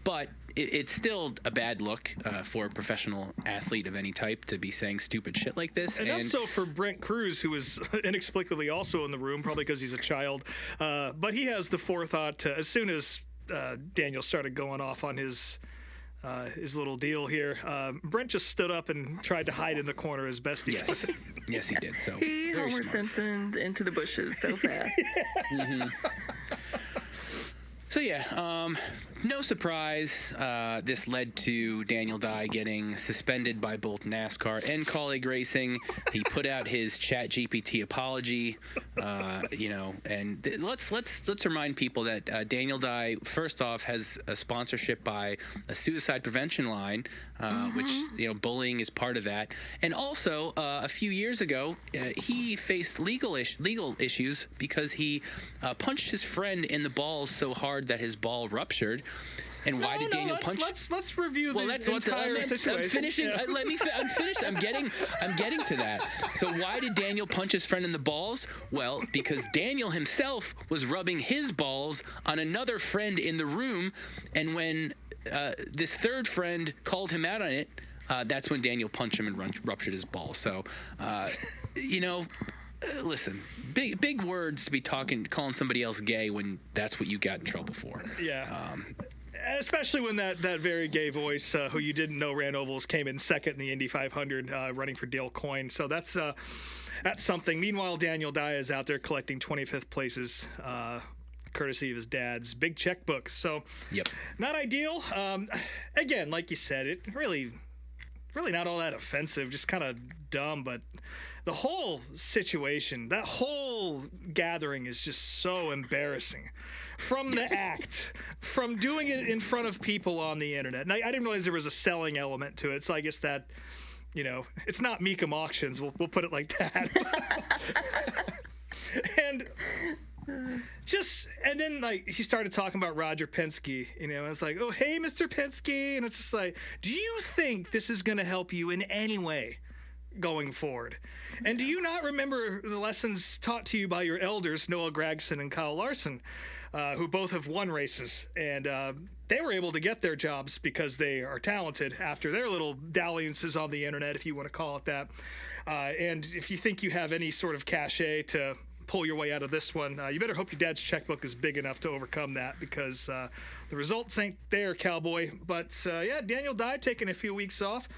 but it's still a bad look for a professional athlete of any type to be saying stupid shit like this. And also for Brent Cruz, who was inexplicably also in the room, probably because he's a child. But he has the forethought to, as soon as Daniel started going off on his little deal here, Brent just stood up and tried to hide in the corner as best he could. Yes, he did. So he Homer Simpsoned into the bushes so fast. Mm-hmm. So yeah, no surprise, this led to Daniel Dye getting suspended by both NASCAR and Colleague Racing. He put out his ChatGPT apology, and let's remind people that Daniel Dye, first off, has a sponsorship by a suicide prevention line, which bullying is part of that, and also a few years ago he faced legal issues because he punched his friend in the balls so hard hard that his ball ruptured. And why did Daniel punch? Let's review the entire situation. I'm finishing. Yeah. I'm finished. I'm getting to that. So why did Daniel punch his friend in the balls? Well, because Daniel himself was rubbing his balls on another friend in the room, and when this third friend called him out on it, that's when Daniel punched him and ruptured his balls. So, listen, big words to be calling somebody else gay when that's what you got in trouble for. Yeah. Especially when that very gay voice, who you didn't know ran ovals, came in second in the Indy 500, running for Dale Coyne. So that's something. Meanwhile, Daniel Dye is out there collecting 25th places, courtesy of his dad's big checkbook. So, yep, not ideal. Again, like you said, it really not all that offensive, just kind of dumb. But the whole situation, that whole gathering, is just so embarrassing. From the act, from doing it in front of people on the internet. And I didn't realize there was a selling element to it, so I guess that, it's not Meekum auctions. We'll put it like that. and then he started talking about Roger Penske, and it's like, oh, hey, Mr. Penske, and it's just like, do you think this is going to help you in any way going forward? And do you not remember the lessons taught to you by your elders, Noah Gragson and Kyle Larson, who both have won races, and they were able to get their jobs because they are talented after their little dalliances on the internet, if you want to call it that. And if you think you have any sort of cachet to pull your way out of this one, you better hope your dad's checkbook is big enough to overcome that, because the results ain't there, cowboy. But Daniel Dye taking a few weeks off.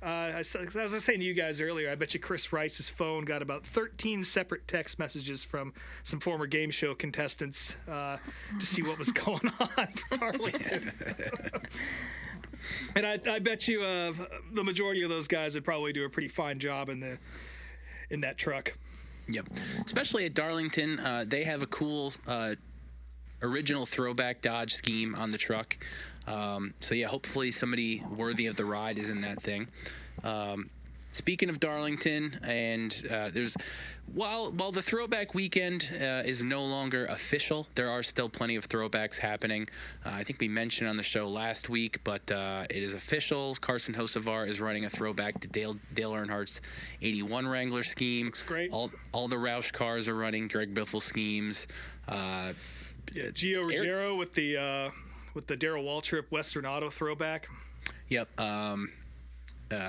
As I was saying to you guys earlier, I bet you Chris Rice's phone got about 13 separate text messages from some former game show contestants to see what was going on for Darlington. And I bet you the majority of those guys would probably do a pretty fine job in that truck. Yep. Especially at Darlington, they have a cool original throwback Dodge scheme on the truck. Hopefully somebody worthy of the ride is in that thing. Speaking of Darlington, and while the throwback weekend is no longer official, there are still plenty of throwbacks happening. I think we mentioned on the show last week, but it is official. Carson Hocevar is running a throwback to Dale Earnhardt's 81 Wrangler scheme. Looks great. All the Roush cars are running Greg Biffle schemes. Gio Ruggiero with the Darrell Waltrip Western Auto throwback. Yep.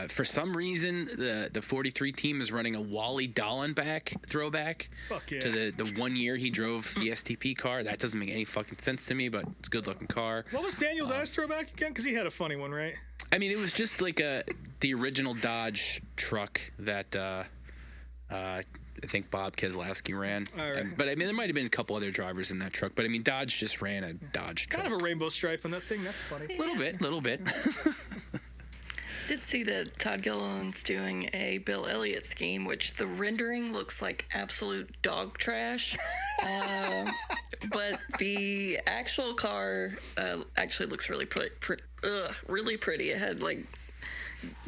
For some reason, the 43 team is running a Wally Dallenbach throwback to the 1 year he drove the STP car. That doesn't make any fucking sense to me, but it's a good-looking car. What was Daniel Dye's throwback again? Because he had a funny one, right? I mean, it was just like the original Dodge truck that I think Bob Keselowski ran. Right. But I mean, there might have been a couple other drivers in that truck. But I mean, Dodge just ran a Dodge truck. Kind of a rainbow stripe on that thing. That's funny. Little bit. Did see that Todd Gilliland's doing a Bill Elliott scheme, which the rendering looks like absolute dog trash. But the actual car actually looks really really pretty. It had like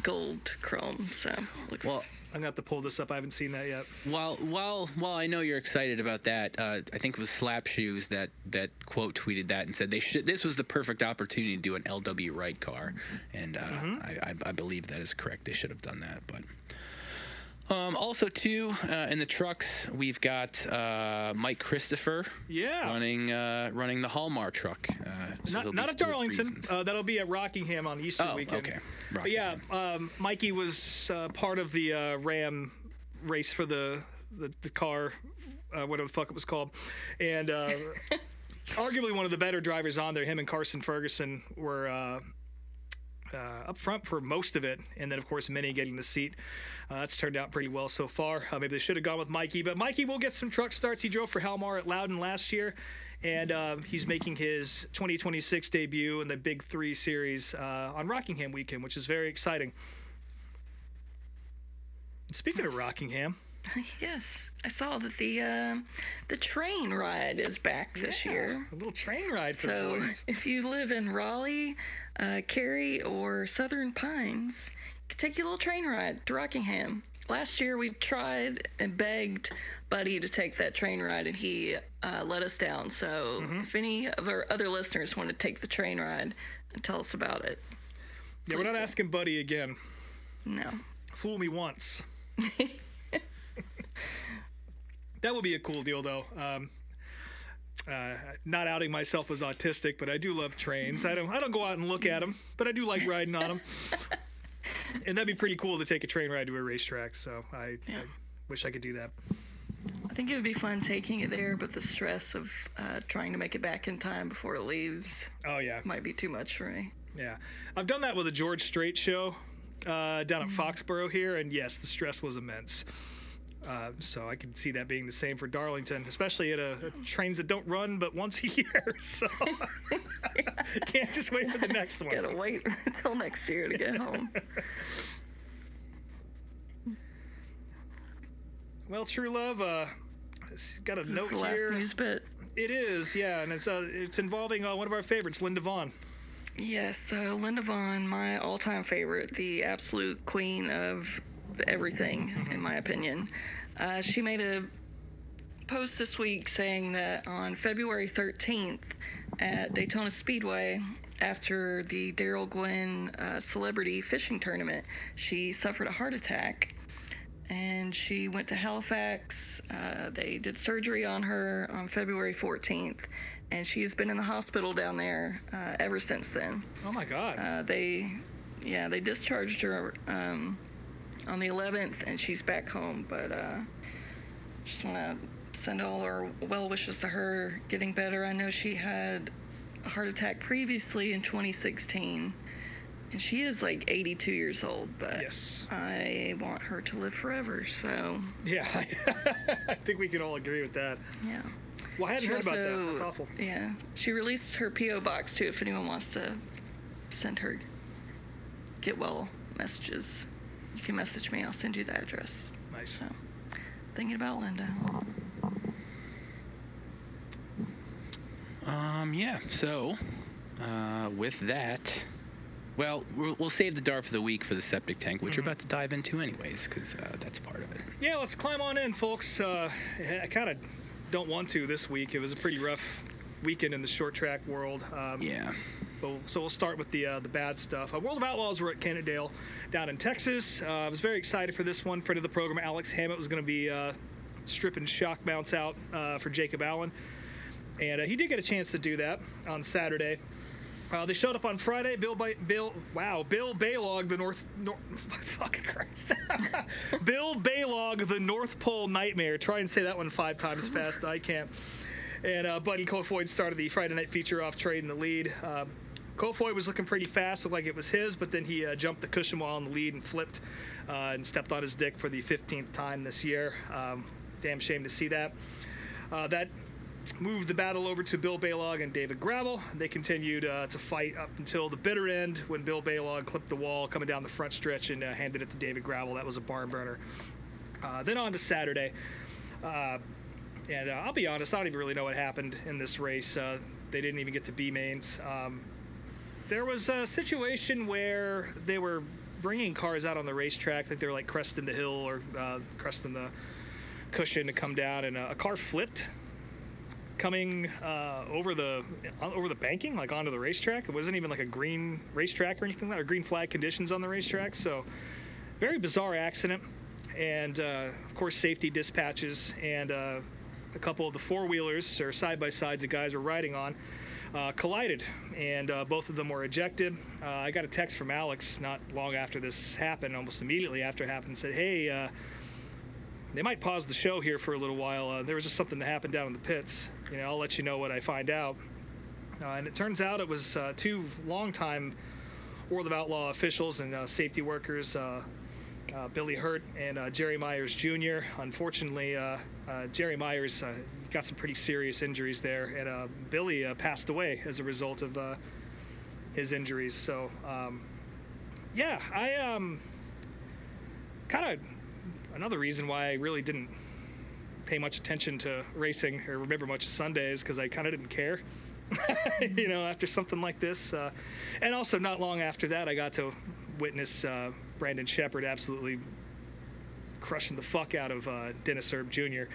gold chrome, so looks. Well, I'm gonna have to pull this up. I haven't seen that yet. While I know you're excited about that, I think it was Slap Shoes that quote tweeted that and said this was the perfect opportunity to do an LW Wright car, and I believe that is correct. They should have done that, but. Also, too, in the trucks, we've got Mike Christopher running the Hallmar truck. Not at Darlington. That'll be at Rockingham on Easter weekend. Okay. But yeah, Mikey was part of the Ram race for the car, whatever the fuck it was called. And arguably one of the better drivers on there. Him and Carson Ferguson were up front for most of it. And then, of course, Minnie getting the seat. That's turned out pretty well so far. Maybe they should have gone with Mikey. But Mikey will get some truck starts. He drove for Halmar at Loudon last year. And he's making his 2026 debut in the Big 3 Series on Rockingham weekend, which is very exciting. And speaking of Rockingham. Yes, I saw that the train ride is back this year. A little train ride for the boys. So if you live in Raleigh, Cary, or Southern Pines, you can take your little train ride to Rockingham. last year we tried and begged Buddy to take that train ride, and he let us down. So if any of our other listeners want to take the train ride and tell us about it. Yeah, we're not asking Buddy again. No. Fool me once. That would be a cool deal, though. Not outing myself as autistic, but I do love trains. I don't go out and look at them, but I do like riding on them. And that'd be pretty cool to take a train ride to a racetrack. So I wish I could do that. I think it would be fun taking it there, but the stress of trying to make it back in time before it leaves might be too much for me. Yeah. I've done that with a George Strait show down at Foxborough here, and yes, the stress was immense. So I can see that being the same for Darlington, especially at trains that don't run but once a year. So can't just wait for the next one. Gotta wait until next year to get home. Well, True Love, got a note This is the last here. news bit. It is, yeah, and it's involving one of our favorites, Linda Vaughn. Yes, Linda Vaughn, my all-time favorite, the absolute queen of everything, in my opinion. She made a post this week saying that on February 13th at Daytona Speedway, after the Daryl Gwynn celebrity fishing tournament, she suffered a heart attack. And she went to Halifax. They did surgery on her on February 14th. And she's been in the hospital down there ever since then. Oh, my God. They discharged her on the 11th, and she's back home. But just want to send all our well wishes to her getting better. I know she had a heart attack previously in 2016. And she is like 82 years old, but Yes. I want her to live forever, so... Yeah, I think we can all agree with that. Yeah. Well, I hadn't heard about that. That's awful. Yeah. She released her P.O. box, too, if anyone wants to send her get well messages. You can message me. I'll send you the address. Nice. So, thinking about Linda. Yeah, so with that... Well, we'll save the dart for the week for the septic tank, which we're about to dive into anyways, because that's part of it. Yeah, let's climb on in, folks. I kind of don't want to this week. It was a pretty rough weekend in the short track world. So we'll start with the bad stuff. World of Outlaws were at Cannondale down in Texas. I was very excited for this one. Friend of the program, Alex Hammett, was going to be stripping shock mounts out for Jacob Allen. And he did get a chance to do that on Saturday. They showed up on Friday. Bill Baylog, fucking Christ. Bill Baylog, the North Pole Nightmare. Try and say that one 5 times fast. I can't. And Buddy Kofoid started the Friday night feature off, trading the lead. Kofoid was looking pretty fast, looked like it was his, but then he jumped the cushion while in the lead and flipped and stepped on his dick for the 15th time this year. Damn shame to see that. That moved the battle over to Bill Baylog and David Gravel. They continued to fight up until the bitter end when Bill Baylog clipped the wall coming down the front stretch and handed it to David Gravel. That was a barn burner. Then on to Saturday. And I'll be honest, I don't even really know what happened in this race. They didn't even get to B mains. There was a situation where they were bringing cars out on the racetrack. I think they were like cresting the hill or cresting the cushion to come down, and a car flipped coming over the banking, like onto the racetrack. It wasn't even like a green racetrack or anything like that, or green flag conditions on the racetrack. So very bizarre accident. And of course, safety dispatches and a couple of the four-wheelers or side-by-sides the guys were riding on collided, and both of them were ejected. I got a text from Alex not long after this happened, almost immediately after it happened, said, hey, they might pause the show here for a little while. There was just something that happened down in the pits. I'll let you know what I find out. And it turns out it was 2 longtime World of Outlaw officials and safety workers, Billy Hurt and Jerry Myers Jr. Unfortunately, Jerry Myers got some pretty serious injuries there, and Billy passed away as a result of his injuries. So, I kind of another reason why I really didn't pay much attention to racing or remember much of Sundays, because I kind of didn't care. After something like this, and also not long after that, I got to witness Brandon Shepard absolutely crushing the fuck out of Dennis Erb Jr.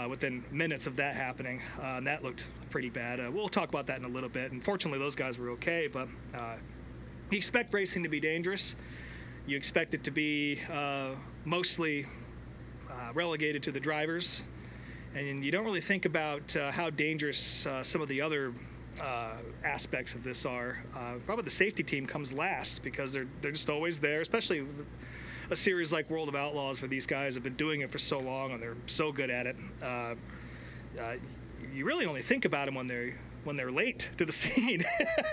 Within minutes of that happening. And that looked pretty bad. We'll talk about that in a little bit. And fortunately, those guys were okay. But you expect racing to be dangerous. You expect it to be mostly relegated to the drivers. And you don't really think about how dangerous some of the other aspects of this are. Probably the safety team comes last because they're just always there, especially a series like World of Outlaws where these guys have been doing it for so long and they're so good at it. You really only think about them when they're late to the scene.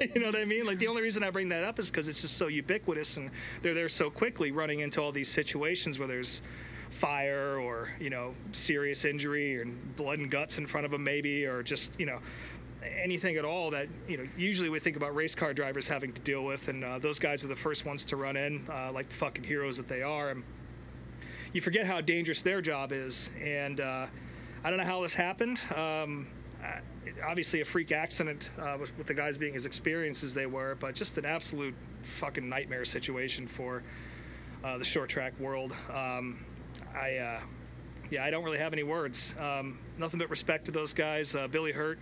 You know what I mean? Like, the only reason I bring that up is because it's just so ubiquitous and they're there so quickly, running into all these situations where there's fire or, you know, serious injury and blood and guts in front of them maybe, or just, you know, anything at all that, you know, usually we think about race car drivers having to deal with, and those guys are the first ones to run in, like the fucking heroes that they are. And you forget how dangerous their job is. And I don't know how this happened. Obviously a freak accident with the guys being as experienced as they were, but just an absolute fucking nightmare situation for the short track world. I don't really have any words. Nothing but respect to those guys. Billy Hurt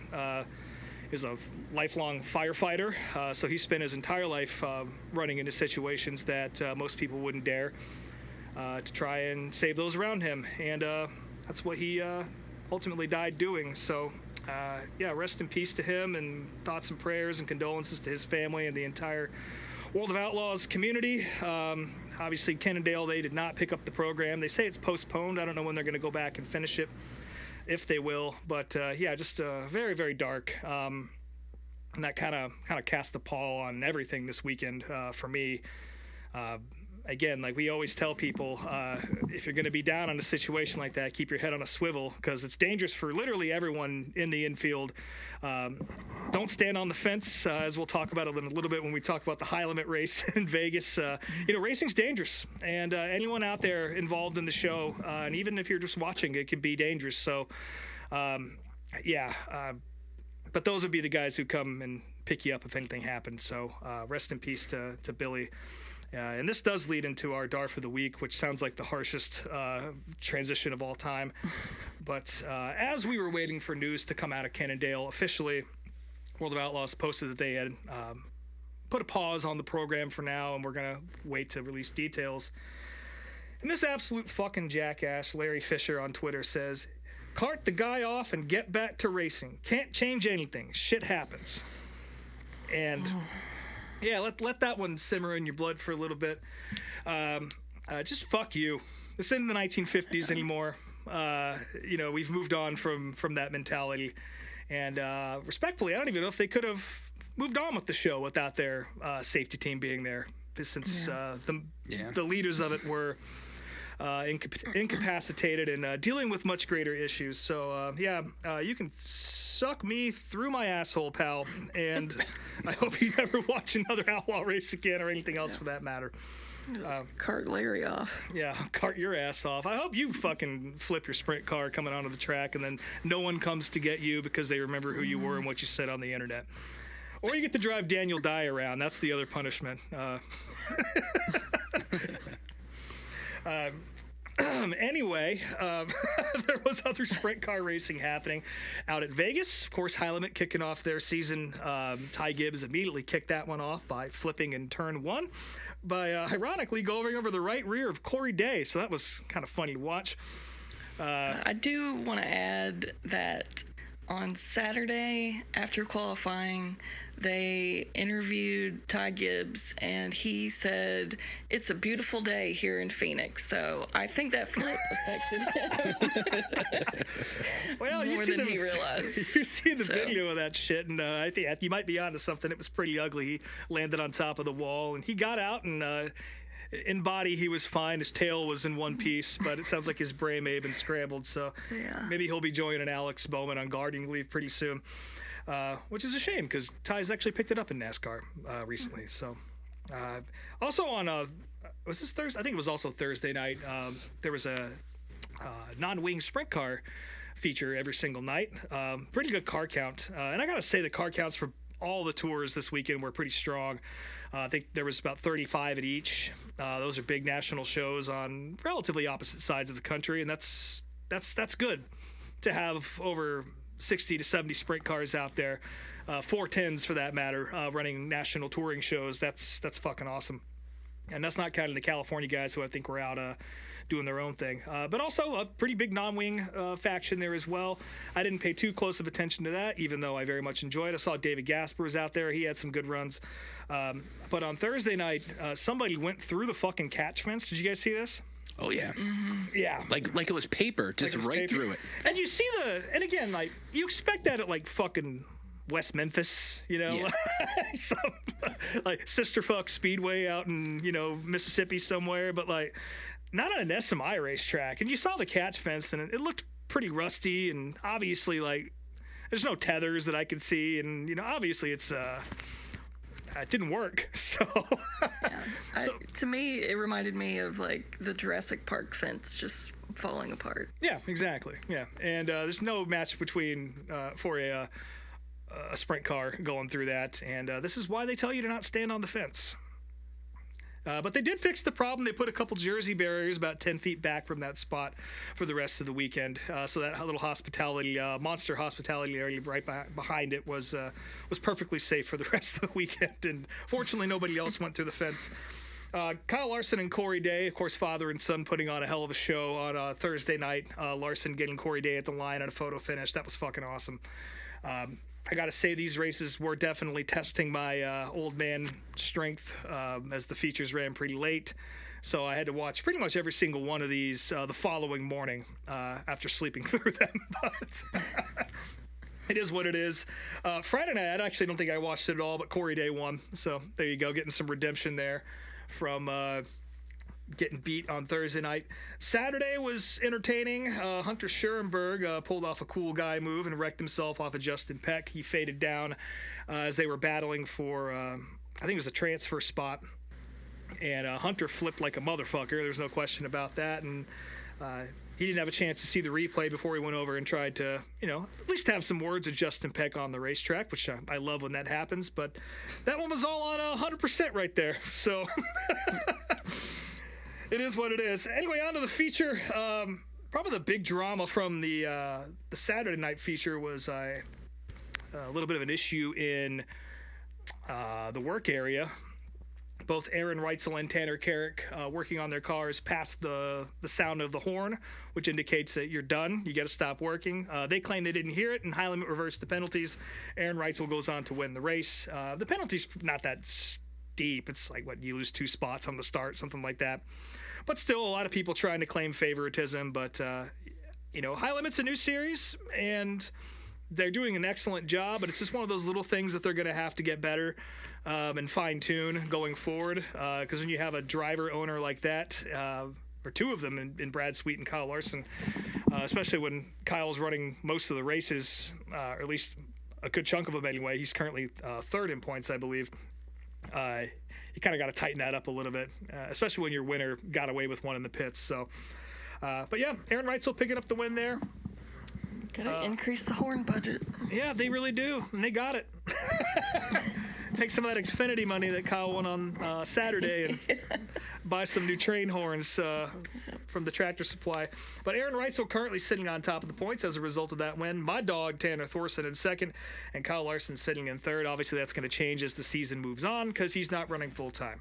is a lifelong firefighter, so he spent his entire life running into situations that most people wouldn't dare to try and save those around him, and that's what he ultimately died doing. So rest in peace to him, and thoughts and prayers and condolences to his family and the entire World of Outlaws community. Obviously, Cannondale, they did not pick up the program. They say it's postponed. I don't know when they're going to go back and finish it, if they will. But just very, very dark. And that kind of cast the pall on everything this weekend for me. Again, like we always tell people, if you're going to be down on a situation like that, keep your head on a swivel, because it's dangerous for literally everyone in the infield. Don't stand on the fence, as we'll talk about it in a little bit when we talk about the high limit race in Vegas. Racing's dangerous, and anyone out there involved in the show, and even if you're just watching, it could be dangerous. So, but those would be the guys who come and pick you up if anything happens. So, rest in peace to Billy. And this does lead into our Dorf of the Week, which sounds like the harshest transition of all time. But as we were waiting for news to come out of Cannondale, officially, World of Outlaws posted that they had put a pause on the program for now, and we're going to wait to release details. And this absolute fucking jackass, Larry Fisher on Twitter, says, "Cart the guy off and get back to racing. Can't change anything. Shit happens." And... yeah, let that one simmer in your blood for a little bit. Just fuck you. This isn't the 1950s anymore. We've moved on from that mentality. And respectfully, I don't even know if they could have moved on with the show without their safety team being there, since the leaders of it were incapacitated and dealing with much greater issues. So, you can suck me through my asshole, pal, and I hope you never watch another outlaw race again, or anything else for that matter. Cart Larry off. Yeah, cart your ass off. I hope you fucking flip your sprint car coming onto the track, and then no one comes to get you because they remember who you were and what you said on the internet. Or you get to drive Daniel Dye around. That's the other punishment. Anyway, there was other sprint car racing happening out at Vegas. Of course, High Limit kicking off their season. Ty Gibbs immediately kicked that one off by flipping in turn one, by ironically going over the right rear of Corey Day. So that was kind of funny to watch. I do want to add that on Saturday, after qualifying, they interviewed Ty Gibbs, and he said, "It's a beautiful day here in Phoenix." So I think that flip affected him Well, more than he realized. You see the video of that shit, and I think you might be onto something. It was pretty ugly. He landed on top of the wall, and he got out, and in body he was fine. His tail was in one piece, but it sounds like his brain may have been scrambled. So maybe he'll be joining Alex Bowman on guarding leave pretty soon. Which is a shame, because Ty's actually picked it up in NASCAR recently. So, also on was this Thursday? I think it was also Thursday night. There was a non-wing sprint car feature every single night. Pretty good car count, and I gotta say the car counts for all the tours this weekend were pretty strong. I think there was about 35 at each. Those are big national shows on relatively opposite sides of the country, and that's good to have over 60 to 70 sprint cars out there, 410s for that matter, running national touring shows. That's fucking awesome. And that's not counting the California guys who I think were out doing their own thing. But also a pretty big non-wing faction there as well. I didn't pay too close of attention to that, even though I very much enjoyed it. I saw David Gasper was out there. He had some good runs. But on Thursday night, somebody went through the fucking catch fence. Did you guys see this? Oh yeah. Yeah. Like it was paper, just Like it was right paper. through it. And you see and again, like, you expect that at, like, fucking West Memphis, you know? Yeah. Some, like, Sisterfuck Speedway out in, you know, Mississippi somewhere, but, like, not on an SMI racetrack. And you saw the catch fence, and it looked pretty rusty, and obviously, like, there's no tethers that I could see, and, you know, obviously it didn't work, so... To me, it reminded me of, like, the Jurassic Park fence just falling apart. Yeah, exactly. Yeah, and there's no match between for a sprint car going through that, and this is why they tell you to not stand on the fence. But they did fix the problem. They put a couple jersey barriers about 10 feet back from that spot for the rest of the weekend, so that little hospitality, monster hospitality area right behind it was perfectly safe for the rest of the weekend. And fortunately, nobody else went through the fence. Kyle Larson and Corey Day, of course, father and son, putting on a hell of a show on Thursday night. Larson getting Corey Day at the line on a photo finish. That was fucking awesome. I got to say, these races were definitely testing my old man strength as the features ran pretty late. So I had to watch pretty much every single one of these the following morning after sleeping through them. But it is what it is. Friday night, I actually don't think I watched it at all, but Corey Day won. So there you go, getting some redemption there from getting beat on Thursday night. Saturday was entertaining. Hunter Schurenberg pulled off a cool guy move and wrecked himself off of Justin Peck. He faded down as they were battling for, I think it was a transfer spot. And Hunter flipped like a motherfucker. There's no question about that. And he didn't have a chance to see the replay before he went over and tried to, you know, at least have some words with Justin Peck on the racetrack, which I love when that happens. But that one was all on 100% right there. So... It is what it is. Anyway, on to the feature. Probably the big drama from the Saturday night feature was a little bit of an issue in the work area. Both Aaron Reitzel and Tanner Carrick working on their cars past the sound of the horn, which indicates that you're done. You got to stop working. They claim they didn't hear it, and high limit reversed the penalties. Aaron Reitzel goes on to win the race. The penalty's not that steep. It's like, what, you lose 2 spots on the start, something like that. But still, a lot of people trying to claim favoritism. But, you know, High Limit's a new series, and they're doing an excellent job. But it's just one of those little things that they're going to have to get better and fine-tune going forward. Because when you have a driver owner like that, or 2 of them in Brad Sweet and Kyle Larson, especially when Kyle's running most of the races, or at least a good chunk of them anyway. He's currently 3rd in points, I believe. You kind of got to tighten that up a little bit, especially when your winner got away with one in the pits. So, but yeah, Aaron Reitzel picking up the win there. Gotta increase the horn budget. Yeah, they really do, and they got it. Take some of that Xfinity money that Kyle won on Saturday and buy some new train horns from the Tractor Supply. But Aaron Reitzel currently sitting on top of the points as a result of that win. My dog, Tanner Thorson, in 2nd, and Kyle Larson sitting in 3rd. Obviously, that's going to change as the season moves on because he's not running full-time.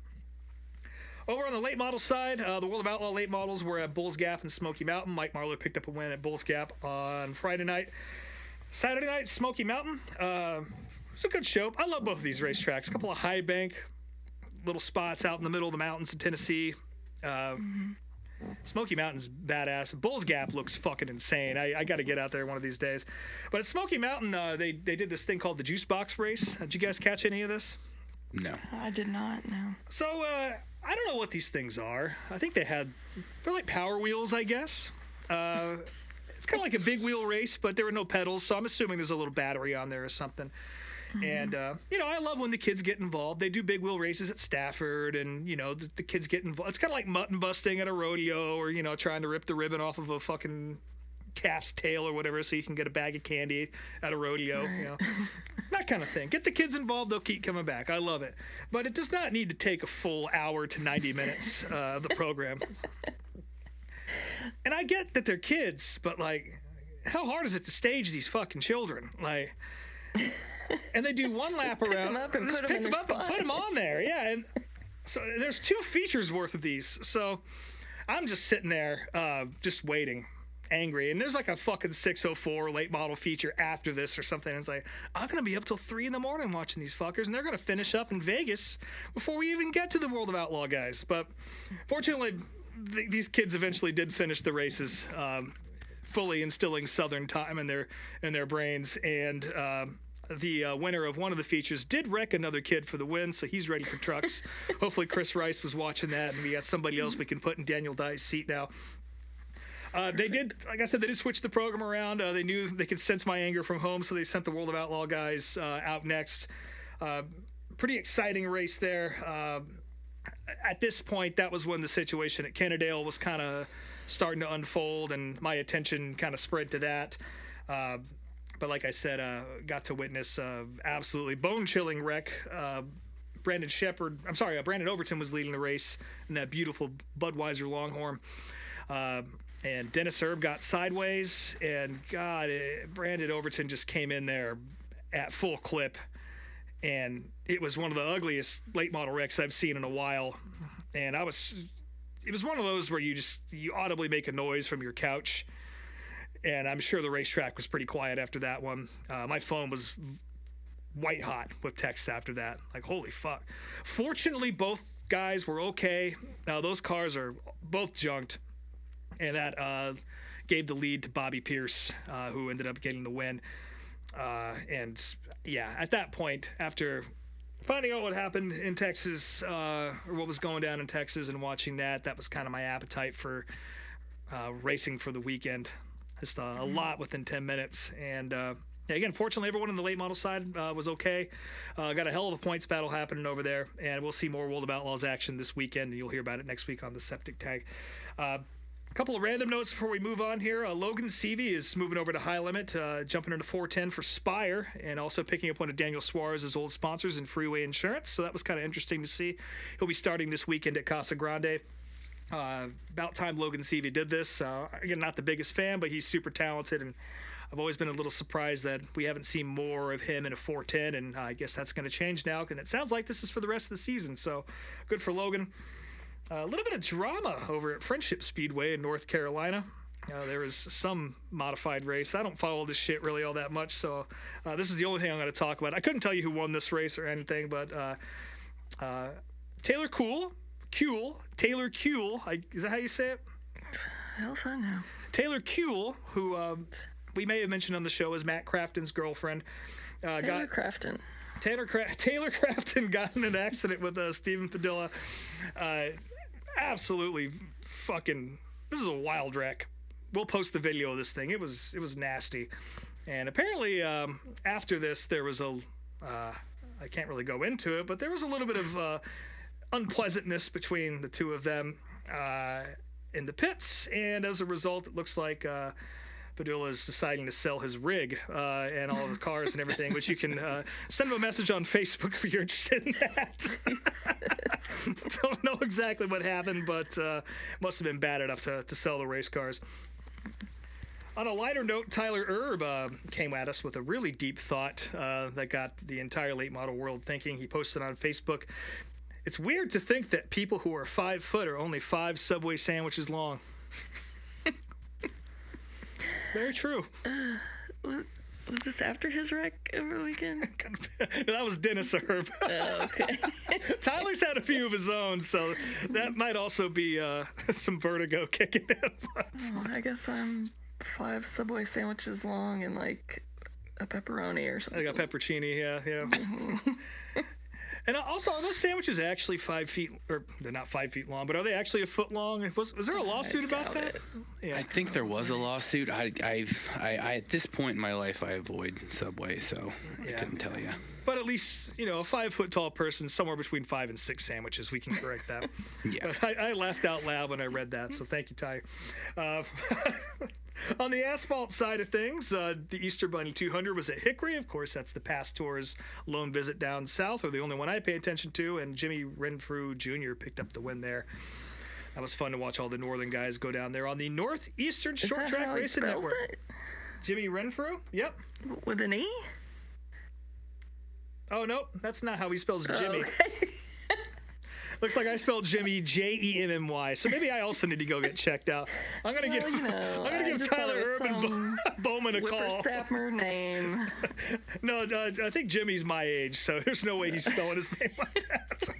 Over on the late model side, the World of Outlaw late models were at Bulls Gap and Smoky Mountain. Mike Marlowe picked up a win at Bulls Gap on Friday night. Saturday night, Smoky Mountain. It's a good show. I love both of these racetracks. A couple of high bank little spots out in the middle of the mountains in Tennessee. Smoky Mountain's badass. Bulls Gap looks fucking insane. I got to get out there one of these days. But at Smoky Mountain, they did this thing called the Juice Box Race. Did you guys catch any of this? No. I did not, no. So, I don't know what these things are. I think they're like Power Wheels, I guess. It's kind of like a big wheel race, but there were no pedals, so I'm assuming there's a little battery on there or something. Mm-hmm. And, you know, I love when the kids get involved. They do big wheel races at Stafford, and, you know, the kids get involved. It's kind of like mutton busting at a rodeo or, you know, trying to rip the ribbon off of a fucking calf's tail or whatever, so you can get a bag of candy at a rodeo. You know, that kind of thing. Get the kids involved; they'll keep coming back. I love it, but it does not need to take a full hour to 90 minutes of the program. And I get that they're kids, but like, how hard is it to stage these fucking children? Like, and they do one lap pick around, them up and just put them pick in them their up and spot. put them on there. Yeah, and so there's 2 features worth of these. So I'm just sitting there, just waiting, angry. And there's like a fucking 604 late model feature after this or something. And it's like, I'm gonna be up till 3 a.m. watching these fuckers, and they're gonna finish up in Vegas before we even get to the World of Outlaw guys. But fortunately, these kids eventually did finish the races, fully instilling Southern time in their brains. And the winner of one of the features did wreck another kid for the win, so he's ready for trucks. Hopefully Chris Rice was watching that, and we got somebody else we can put in Daniel Dye's seat now. They did, like I said, they did switch the program around. They knew they could sense my anger from home, so they sent the World of Outlaw guys out next. Pretty exciting race there. At this point, that was when the situation at Kennedale was kind of starting to unfold, and my attention kind of spread to that. But like I said, got to witness absolutely bone-chilling wreck. Brandon Overton was leading the race in that beautiful Budweiser Longhorn. And Dennis Erb got sideways, and Brandon Overton just came in there at full clip. And it was one of the ugliest late model wrecks I've seen in a while. And it was one of those where you audibly make a noise from your couch. And I'm sure the racetrack was pretty quiet after that one. My phone was white hot with texts after that. Like, holy fuck. Fortunately, both guys were okay. Now, those cars are both junked. And that gave the lead to Bobby Pierce, who ended up getting the win. And yeah, at that point, after finding out what happened in Texas, or what was going down in Texas, and watching that was kind of my appetite for racing for the weekend. Just a lot within 10 minutes. And again, fortunately, everyone on the late model side was okay. Got a hell of a points battle happening over there, and we'll see more World of Outlaws action this weekend, and you'll hear about it next week on the Septic Tag. A couple of random notes before we move on here. Logan Seavey is moving over to High Limit, jumping into 410 for Spire, and also picking up one of Daniel Suarez's old sponsors in Freeway Insurance. So that was kind of interesting to see. He'll be starting this weekend at Casa Grande. About time Logan Seavey did this. Again, not the biggest fan, but he's super talented, and I've always been a little surprised that we haven't seen more of him in a 410, and I guess that's going to change now, and it sounds like this is for the rest of the season, so good for Logan. A little bit of drama over at Friendship Speedway in North Carolina. There was some modified race. I don't follow this shit really all that much, so this is the only thing I'm going to talk about. I couldn't tell you who won this race or anything, but Taylor Kuehl, is that how you say it? Hell if I know. Taylor Kuehl, who we may have mentioned on the show as Matt Crafton's girlfriend. Taylor Crafton. Taylor Crafton got in an accident with Stephen Padilla. Absolutely fucking, this is a wild wreck. We'll post the video of this thing. It was nasty. And apparently after this there was I can't really go into it, but there was a little bit of unpleasantness between the two of them in the pits, and as a result it looks like Padilla is deciding to sell his rig and all of his cars and everything, which you can send him a message on Facebook if you're interested in that. Don't know exactly what happened, but must have been bad enough to sell the race cars. On a lighter note, Tyler Erb came at us with a really deep thought that got the entire late model world thinking. He posted on Facebook, "It's weird to think that people who are 5 foot are only 5 Subway sandwiches long." Very true. Was this after his wreck over the weekend? That was Dennis Erb. Oh, okay. Tyler's had a few of his own, so that might also be some vertigo kicking in. Oh, I guess I'm 5 Subway sandwiches long and like a pepperoni or something. I got peppercini, yeah. And also, are those sandwiches actually 5 feet, or they're not 5 feet long, but are they actually a foot long? Was there a lawsuit about that? Yeah. I think there was a lawsuit. I at this point in my life, I avoid Subway, so I couldn't tell you. But at least, a 5 foot tall person, somewhere between 5 and 6 sandwiches, we can correct that. Yeah. But I laughed out loud when I read that, so thank you, Ty. On the asphalt side of things, the Easter Bunny 200 was at Hickory. Of course, that's the past tour's lone visit down south, or the only one I pay attention to, and Jimmy Renfrew Jr. picked up the win there. That was fun to watch all the northern guys go down there on the Northeastern Short Track Racing Network. It? Jimmy Renfrew? Yep. With an E? Oh, no, that's not how he spells Jimmy. Okay. Looks like I spelled Jimmy Jemmy. So maybe I also need to go get checked out. I'm gonna give Tyler Urban Bowman a call. Whippersnapper name. No, I think Jimmy's my age, so there's no way he's spelling his name like that.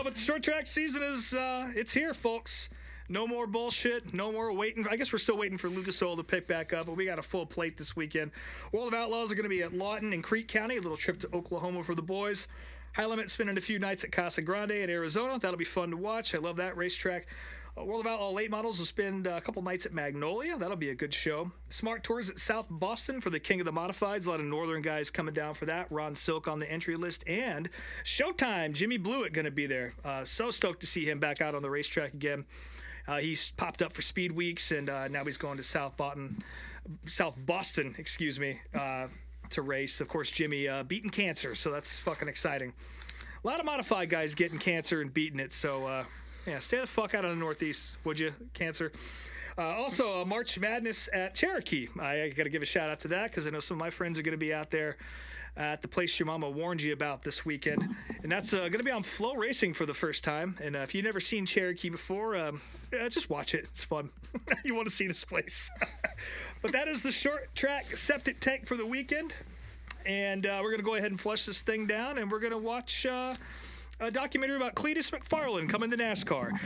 But the short track season is it's here, folks. No more bullshit. No more waiting. I guess we're still waiting for Lucas Oil to pick back up, but we got a full plate this weekend. World of Outlaws are going to be at Lawton and Creek County. A little trip to Oklahoma for the boys. High Limit spending a few nights at Casa Grande in Arizona. That'll be fun to watch. I love that racetrack. World of Outlaw late models will spend a couple nights at Magnolia. That'll be a good show. Smart Tours at South Boston for the King of the Modifieds. A lot of northern guys coming down for that. Ron Silk on the entry list. And Showtime, Jimmy Blewett going to be there. So stoked to see him back out on the racetrack again. He's popped up for Speed Weeks, and now he's going to South Boston, to race. Of course, Jimmy beating cancer, so that's fucking exciting. A lot of modified guys getting cancer and beating it, so yeah, stay the fuck out of the Northeast, would you, cancer? Also, March Madness at Cherokee. I got to give a shout out to that because I know some of my friends are going to be out there at the place your mama warned you about this weekend. And that's going to be on Flow Racing for the first time. And if you've never seen Cherokee before, just watch it. It's fun. You want to see this place. But that is the short track septic tank for the weekend. And we're going to go ahead and flush this thing down. And we're going to watch a documentary about Cletus McFarland coming to NASCAR.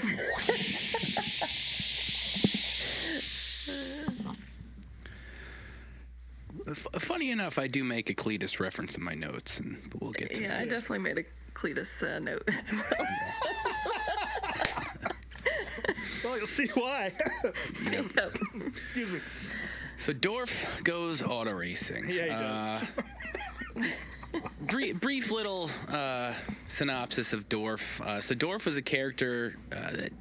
Funny enough, I do make a Cletus reference in my notes, but we'll get to that. Yeah, I definitely made a Cletus note as well. Well, you'll see why. Yep. Excuse me. So Dorf goes auto racing. Yeah, he does. Brief little synopsis of Dorf. So Dorf was a character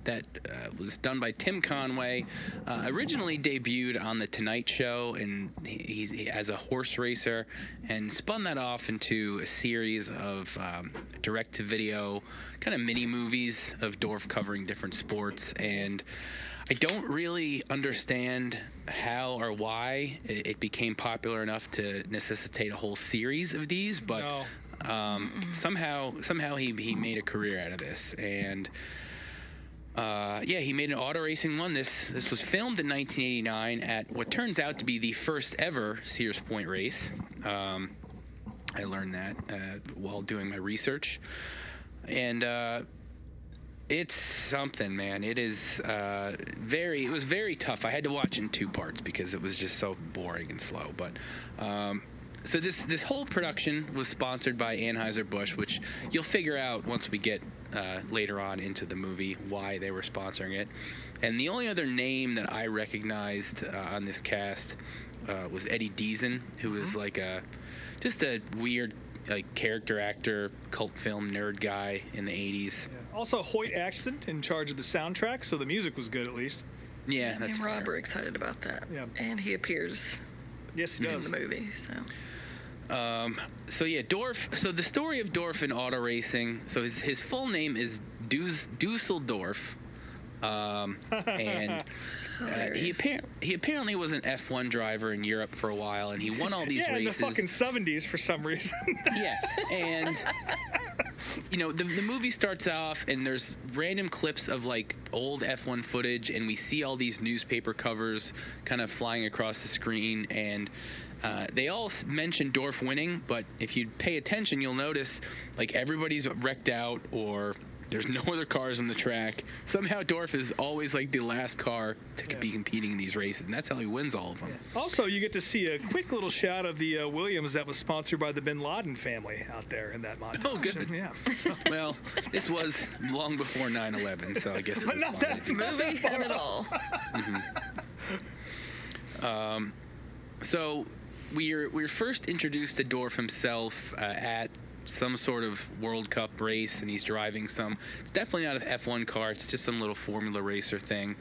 that was done by Tim Conway. Originally debuted on The Tonight Show, and he as a horse racer, and spun that off into a series of direct-to-video kind of mini movies of Dorf covering different sports. And I don't really understand how or why it became popular enough to necessitate a whole series of these, but somehow he made a career out of this. And he made an auto racing one. This was filmed in 1989 at what turns out to be the first ever Sears Point race. I learned that while doing my research, and it's something, man. It is it was very tough. I had to watch in two parts because it was just so boring and slow. But so this whole production was sponsored by Anheuser-Busch, which you'll figure out once we get later on into the movie why they were sponsoring it. And the only other name that I recognized on this cast was Eddie Deason, who was like just a weird character actor, cult film nerd guy in the 80s. Yeah. Also, Hoyt Axton in charge of the soundtrack, so the music was good at least. Yeah, that's and Rob fair. are excited about that. Yeah. And he appears Yes, he in does. the movie, so. Dorf. So the story of Dorf in auto racing. So his full name is Dusseldorf, and he apparently was an F1 driver in Europe for a while, and he won all these races. In the fucking 70s for some reason. Yeah, and the movie starts off, and there's random clips of like old F1 footage, and we see all these newspaper covers kind of flying across the screen, and they all mention Dorf winning, but if you pay attention, you'll notice like everybody's wrecked out, or there's no other cars on the track. Somehow Dorf is always like the last car to be competing in these races, and that's how he wins all of them. Yeah. Also, you get to see a quick little shot of the Williams that was sponsored by the Bin Laden family out there in that montage. Oh, good. Yeah. Well, this was long before 9/11, so I guess it was Not fine. that, not that Movie far had it off. all. So we're first introduced to Dorf himself at some sort of World Cup race, and he's driving some. It's definitely not an F1 car. It's just some little Formula Racer thing.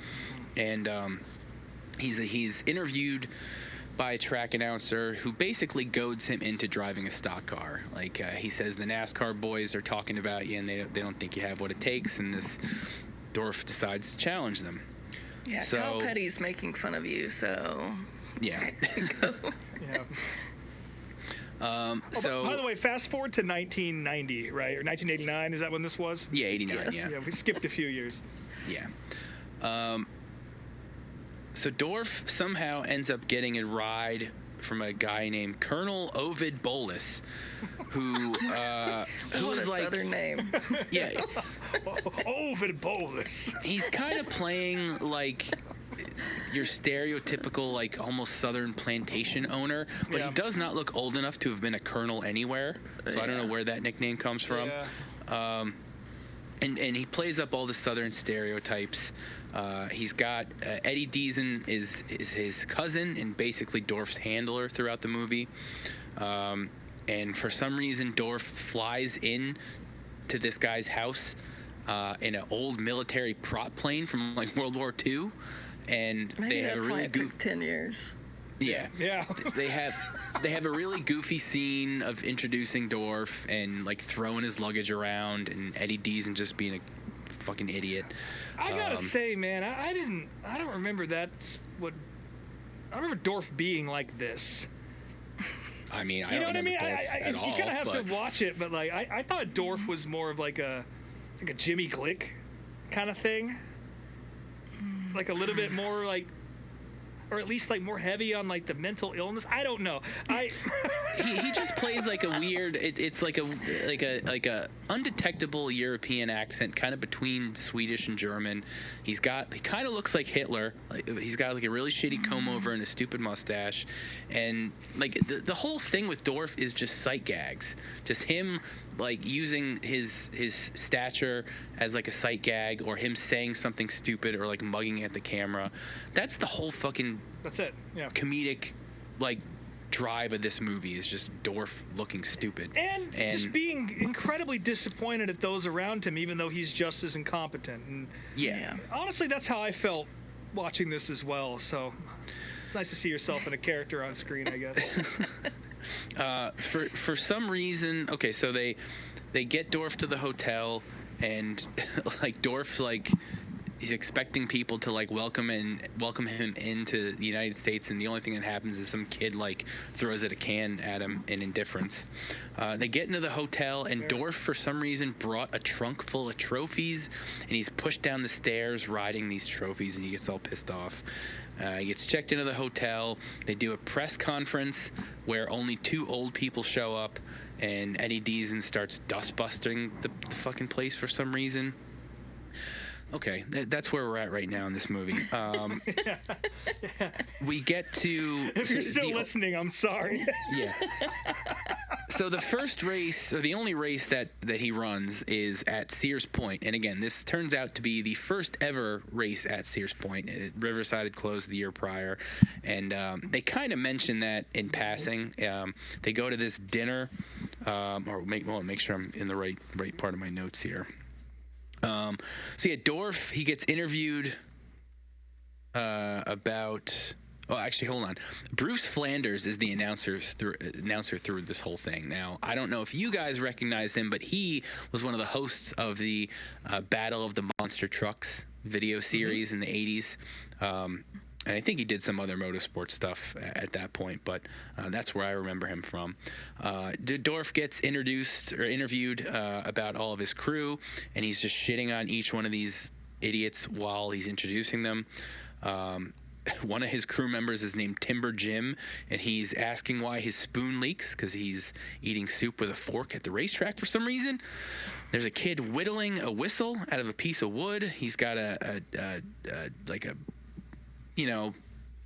and he's interviewed by a track announcer who basically goads him into driving a stock car. Like he says, the NASCAR boys are talking about you, and they don't think you have what it takes. And this Dorf decides to challenge them. Yeah, So, Kyle Petty's making fun of you, so yeah. Yeah. So By the way, fast forward to 1990, right? Or 1989, is that when this was? yeah, 89. Yeah. Yeah, we skipped a few years. Yeah. So Dorf somehow ends up getting a ride from a guy named Colonel Ovid Bolus, who what is a like, southern name. yeah, Ovid Bolus. he's kind of playing like your stereotypical, like almost southern plantation owner, but Yeah. he does not look old enough to have been a colonel anywhere. So I don't know where that nickname comes from. Yeah. And he plays up all the southern stereotypes. He's got Eddie Deason is his cousin and basically Dorf's handler throughout the movie. And for some reason, Dorf flies in to this guy's house in an old military prop plane from like World War II, and Maybe they have that's a why really it took 10 years. yeah. Yeah. They have a really goofy scene of introducing Dorf and like throwing his luggage around, and Eddie Deason just being a fucking idiot. I gotta say, man, I don't remember that's what. I remember Dorf being like this. I mean, I You know don't what I mean? remember Dorf at all. You kind of have but to watch it, but like I thought Dorf was more of like a Jimmy Glick kind of thing, like a little bit more like, or at least like more heavy on like the mental illness. I don't know. he just plays like a weird. It's like a undetectable European accent, kind of between Swedish and German. He kind of looks like Hitler. Like he's got like a really shitty comb over and a stupid mustache, and like the whole thing with Dorf is just sight gags. Just him like using his stature as like a sight gag, or him saying something stupid, or like mugging at the camera. That's the whole fucking. That's it. Yeah. Comedic, like, drive of this movie is just Dorf looking stupid And just being incredibly disappointed at those around him, even though he's just as incompetent. And yeah. honestly, that's how I felt watching this as well. So it's nice to see yourself in a character on screen, I guess. For some reason, okay, so they get Dorf to the hotel, and like Dorf's like. He's expecting people to like welcome him into the United States, and the only thing that happens is some kid like throws a can at him in indifference. They get into the hotel, and Dorf for some reason brought a trunk full of trophies, and he's pushed down the stairs riding these trophies, and he gets all pissed off. He gets checked into the hotel. They do a press conference where only 2 old people show up, and Eddie Deason starts dustbusting the fucking place for some reason. Okay, that's where we're at right now in this movie. We get to... If you're still listening, I'm sorry. Yeah. So the first race, or the only race that he runs, is at Sears Point. And again, this turns out to be the first ever race at Sears Point. Riverside had closed the year prior. And they kind of mention that in passing. They go to this dinner, make sure I'm in the right part of my notes here. So yeah, Dorf, he gets interviewed about. Oh, actually, hold on. Bruce Flanders is the announcer through this whole thing. Now, I don't know if you guys recognize him, but he was one of the hosts of the Battle of the Monster Trucks video series in the 80s. And I think he did some other motorsport stuff at that point, but that's where I remember him from. Dorf gets interviewed about all of his crew, and he's just shitting on each one of these idiots while he's introducing them. One of his crew members is named Timber Jim, and he's asking why his spoon leaks because he's eating soup with a fork at the racetrack for some reason. There's a kid whittling a whistle out of a piece of wood. He's got a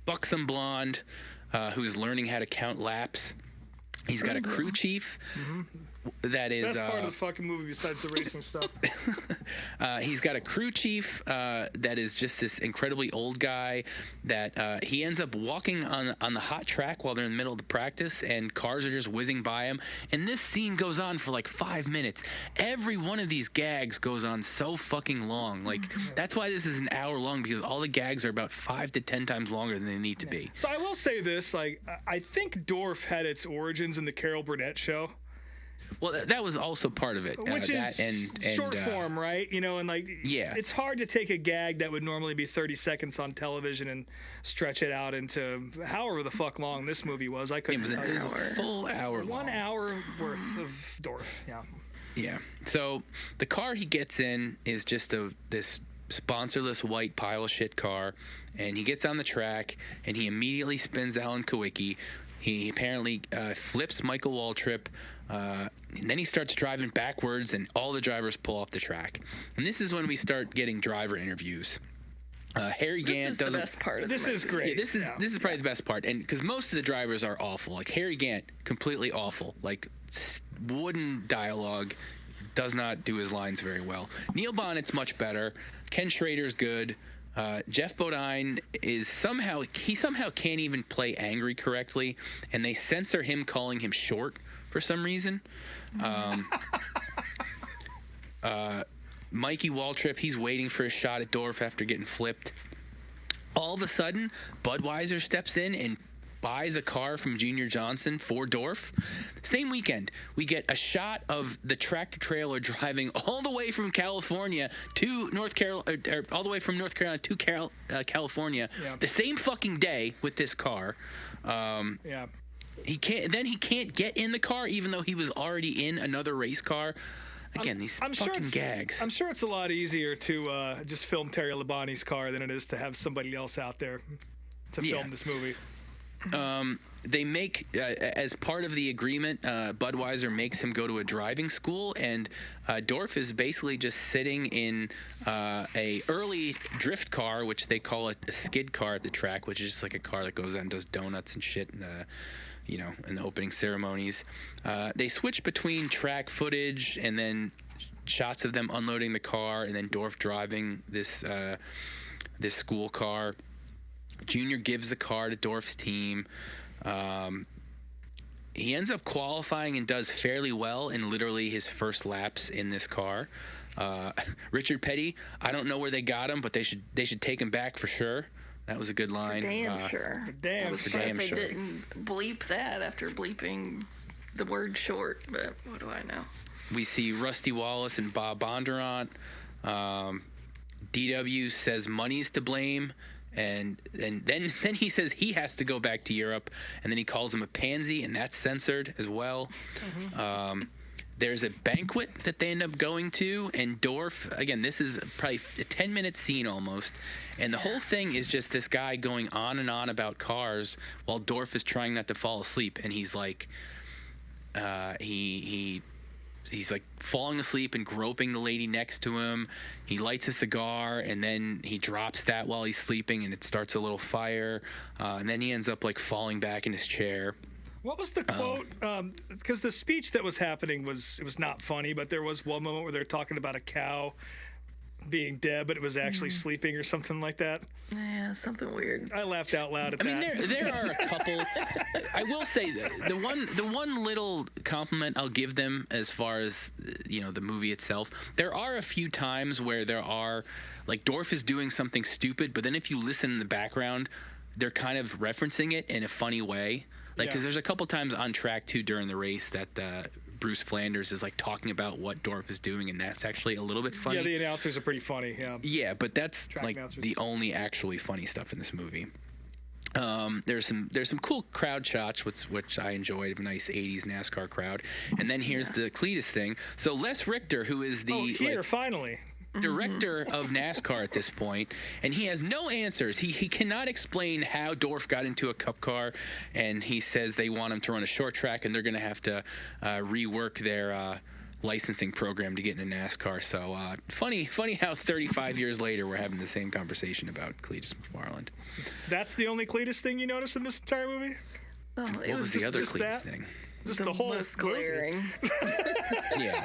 buxom blonde who's learning how to count laps. He's got a crew chief that is Best part of the fucking movie besides the racing stuff. he's got a crew chief that is just this incredibly old guy that he ends up walking on the hot track while they're in the middle of the practice, and cars are just whizzing by him. And this scene goes on for like 5 minutes. Every one of these gags goes on so fucking long. Like, that's why this is an hour long, because all the gags are about 5 to 10 times longer than they need to be. So I will say this, like, I think Dorf had its origins in the Carol Burnett show. Well, that was also part of it. Which is that and short form, right? You know, and like, yeah, it's hard to take a gag that would normally be 30 seconds on television and stretch it out into however the fuck long this movie was. I couldn't tell you. It was a full hour long. 1 hour worth of Dorf, yeah. Yeah. So the car he gets in is just this sponsorless white pile of shit car, and he gets on the track, and he immediately spins Alan Kawicki. He apparently flips Michael Waltrip, and then he starts driving backwards, and all the drivers pull off the track. And this is when we start getting driver interviews. Harry Gant doesn't. This is the best part of This the is movie. great. Yeah, this is probably the best part, and because most of the drivers are awful. Like Harry Gant, completely awful. Like wooden dialogue, does not do his lines very well. Neil Bonnet's much better. Ken Schrader's good. Jeff Bodine is somehow can't even play angry correctly, and they censor him calling him short for some reason. Mikey Waltrip, he's waiting for a shot at Dorf after getting flipped. All of a sudden, Budweiser steps in and buys a car from Junior Johnson for Dorf. Same weekend, we get a shot of the tractor trailer driving all the way from California to North Carolina, or all the way from North Carolina to California, the same fucking day with this car. Yeah. He can't get in the car, even though he was already in another race car. Again, these fucking gags. I'm sure it's a lot easier to just film Terry Labonte's car than it is to have somebody else out there to film this movie. They make, as part of the agreement, Budweiser makes him go to a driving school, and Dorf is basically just sitting in a early drift car, which they call a skid car at the track, which is just like a car that goes out and does donuts and shit, and in the opening ceremonies. They switch between track footage and then shots of them unloading the car, and then Dorf driving this school car. Junior gives the car to Dorf's team. He ends up qualifying and does fairly well in literally his first laps in this car. Richard Petty, I don't know where they got him, but they should take him back for sure. That was a good line. Damn sure. Damn I was sure. surprised they Damn sure. didn't bleep that after bleeping the word short, but what do I know? We see Rusty Wallace and Bob Bondurant. DW says money's to blame. And then he says he has to go back to Europe, and then he calls him a pansy, and that's censored as well. There's a banquet that they end up going to, and Dorf, again, this is probably a 10-minute scene almost, and the whole thing is just this guy going on and on about cars while Dorf is trying not to fall asleep, and he's like, he's like falling asleep and groping the lady next to him. He lights a cigar, and then he drops that while he's sleeping, and it starts a little fire, and then he ends up like falling back in his chair. What was the quote? Because the speech that was happening was not funny, but there was one moment where they're talking about a cow being dead, but it was actually sleeping or something like that. Yeah, something weird. I laughed out loud at that. I mean, there are a couple. I will say that the one little compliment I'll give them as far as the movie itself. There are a few times where there are like Dorf is doing something stupid, but then if you listen in the background, they're kind of referencing it in a funny way. Like, because there's a couple times on track too during the race that Bruce Flanders is like talking about what Dorf is doing, and that's actually a little bit funny. Yeah, the announcers are pretty funny. Yeah. Yeah, but that's Track like announcers. the only actually funny stuff in this movie. There's some cool crowd shots, which I enjoyed, a nice 80s NASCAR crowd. And then here's the Cletus thing. So Les Richter, who is the finally. director of NASCAR at this point, and he has no answers. He cannot explain how Dorf got into a cup car, and he says they want him to run a short track, and they're going to have to rework their licensing program to get into NASCAR. So funny how 35 years later we're having the same conversation about Cletus McFarland. That's the only Cletus thing you noticed in this entire movie? Well, What was the other just Cletus that? thing? just the whole most movie. glaring. Yeah.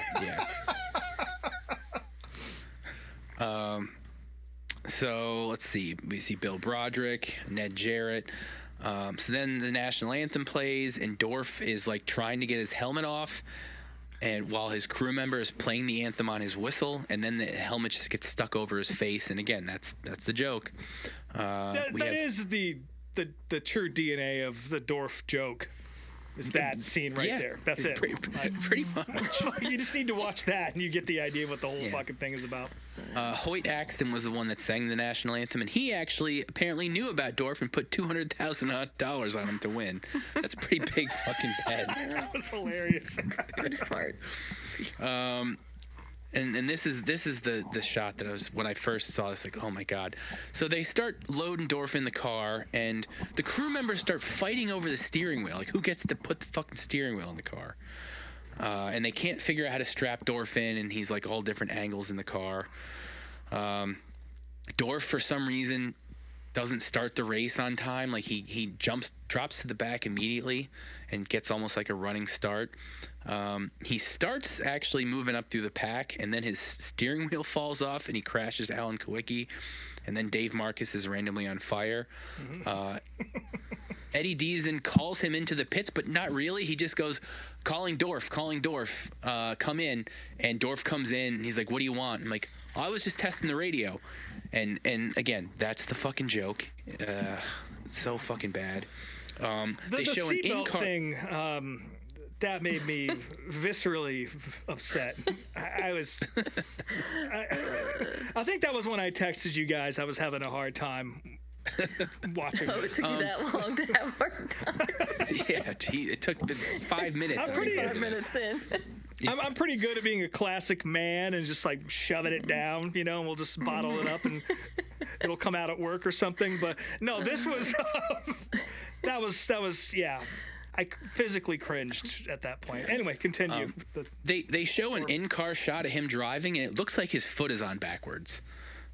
So let's see. We see Bill Broderick, Ned Jarrett. So then the national anthem plays, and Dorf is like trying to get his helmet off, and while his crew member is playing the anthem on his whistle, and then the helmet just gets stuck over his face. And again, that's the joke. That is the true DNA of the Dorf joke. Is that scene right there? That's it. Pretty much. You just need to watch that, and you get the idea of what the whole fucking thing is about. Hoyt Axton was the one that sang the national anthem, and he actually apparently knew about Dorf and put $200,000 on him to win. That's a pretty big fucking bet. That was hilarious. Pretty smart. And this is the shot that I was, when I first saw this, like, oh my god. So they start loading Dorf in the car, and the crew members start fighting over the steering wheel, like who gets to put the fucking steering wheel in the car. And they can't figure out how to strap Dorf in, and he's like all different angles in the car. Dorf, for some reason, doesn't start the race on time. Like he drops to the back immediately and gets almost like a running start. He starts actually moving up through the pack, and then his steering wheel falls off and he crashes Alan Kawicki, and then Dave Marcus is randomly on fire. Eddie Deason calls him into the pits, but not really. He just goes, calling Dorf, come in. And Dorf comes in, and he's like, what do you want? I'm like, I was just testing the radio. And again, that's the fucking joke. It's so fucking bad. They show an in-car thing. That made me viscerally upset. I think that was when I texted you guys. I was having a hard time watching Oh, it this. took you that long to have a hard time. Yeah, it took 5 minutes. I'm pretty- 5 minutes in. I'm pretty good at being a classic man and just like shoving it down, and we'll just bottle it up and it'll come out at work or something. But no, this was that was yeah. I physically cringed at that point. Anyway, continue. They show an in-car shot of him driving, and it looks like his foot is on backwards.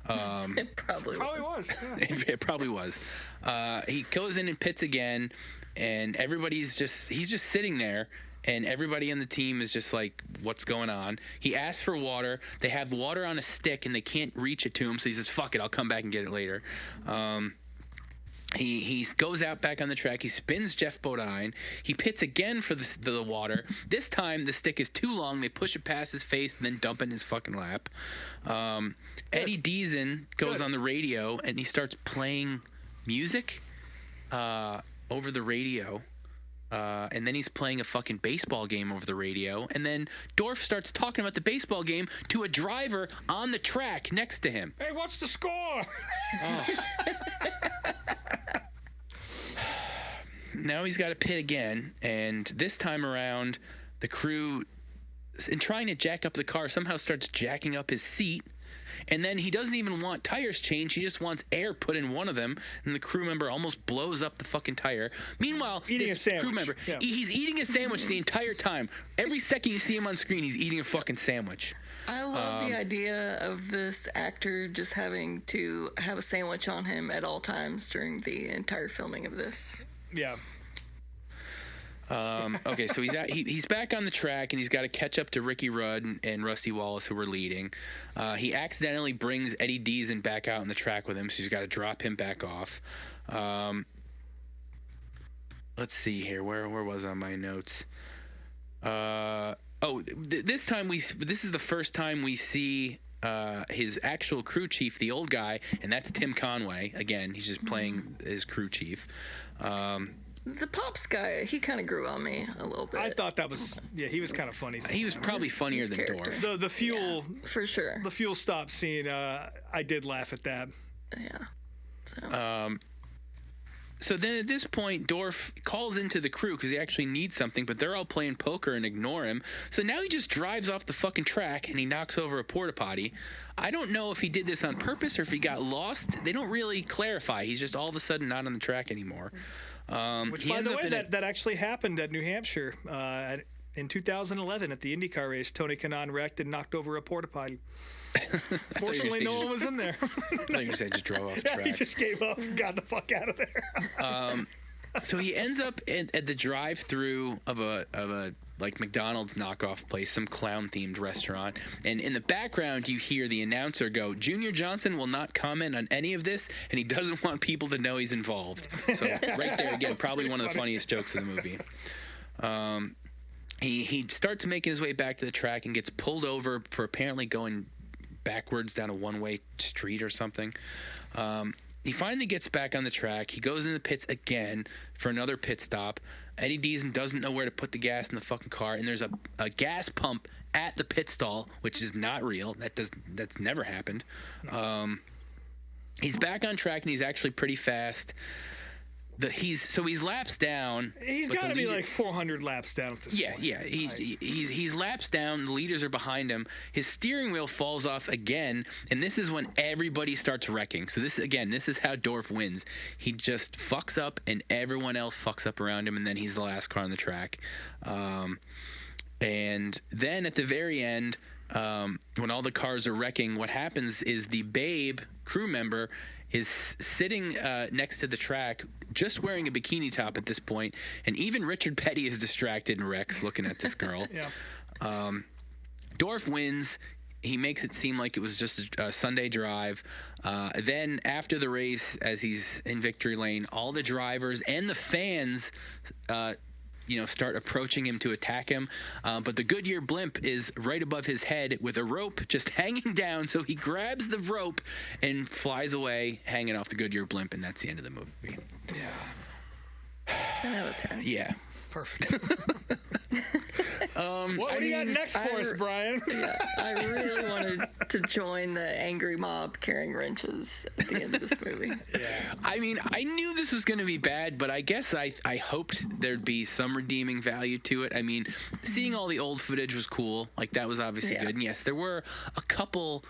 It probably was. Yeah. It probably was. He goes in and pits again, and he's just sitting there, and everybody on the team is just like, what's going on? He asks for water. They have water on a stick, and they can't reach it to him, so he says, fuck it, I'll come back and get it later. He goes out back on the track. He spins Jeff Bodine. He pits again for the water. This time, the stick is too long. They push it past his face and then dump it in his fucking lap. Eddie Deason goes on the radio, and he starts playing music over the radio. And then he's playing a fucking baseball game over the radio. And then Dorf starts talking about the baseball game to a driver on the track next to him. Hey, what's the score? Now he's got to pit again, and this time around, the crew, in trying to jack up the car, somehow starts jacking up his seat, and then he doesn't even want tires changed. He just wants air put in one of them, and the crew member almost blows up the fucking tire. Meanwhile, this crew member, he's eating a sandwich the entire time. Every second you see him on screen, he's eating a fucking sandwich. I love the idea of this actor just having to have a sandwich on him at all times during the entire filming of this. Yeah. Okay, so he's back on the track, and he's got to catch up to Ricky Rudd and Rusty Wallace, who were leading. He accidentally brings Eddie Deason back out on the track with him, so he's got to drop him back off. Let's see here. Where was I on my notes? This time this is the first time we see his actual crew chief, the old guy, and that's Tim Conway. Again, he's just playing his crew chief. The Pops guy, he kind of grew on me a little bit. I thought that was, he was kind of funny. He was probably funnier than character. Dorf. The fuel, for sure. the fuel stop scene, I did laugh at that. Yeah. So then at this point, Dorf calls into the crew because he actually needs something, but they're all playing poker and ignore him. So now he just drives off the fucking track and he knocks over a porta potty. I don't know if he did this on purpose or if he got lost. They don't really clarify. He's just all of a sudden not on the track anymore. Which, by the way, that actually happened at New Hampshire in 2011 at the IndyCar race. Tony Kanaan wrecked and knocked over a porta potty. Fortunately, no one was in there. I thought you said just drove off the track. He just gave up and got the fuck out of there. So he ends up at the drive-through of a like McDonald's knockoff place, some clown-themed restaurant, and in the background you hear the announcer go, "Junior Johnson will not comment on any of this, and he doesn't want people to know he's involved." So right there again, probably one of the funniest jokes of the movie. He starts making his way back to the track and gets pulled over for apparently going backwards down a one-way street or something. He finally gets back on the track. He goes in the pits again for another pit stop. Eddie Deason doesn't know where to put the gas in the fucking car, and there's a gas pump at the pit stall, which is not real. That's never happened. He's back on track, and he's actually pretty fast. He's laps down. He's got to be like 400 laps down at this point. Yeah. He's laps down. The leaders are behind him. His steering wheel falls off again, and this is when everybody starts wrecking. So this is how Dorf wins. He just fucks up, and everyone else fucks up around him, and then he's the last car on the track. And then at the very end, when all the cars are wrecking, what happens is the Babe crew member is sitting next to the track, just wearing a bikini top at this point, and even Richard Petty is distracted and wrecks looking at this girl. Yeah. Dorf wins. He makes it seem like it was just a Sunday drive. Then after the race, as he's in victory lane, all the drivers and the fans start approaching him to attack him. But the Goodyear blimp is right above his head with a rope just hanging down. So he grabs the rope and flies away, hanging off the Goodyear blimp. And that's the end of the movie. Yeah. 10 out of 10. Yeah. Perfect. What do you got next for us, Brian? Yeah, I really wanted to join the angry mob carrying wrenches at the end of this movie. Yeah. I mean, I knew this was going to be bad, but I guess I hoped there'd be some redeeming value to it. I mean, seeing all the old footage was cool. Like, that was obviously good. And yes, there were a couple,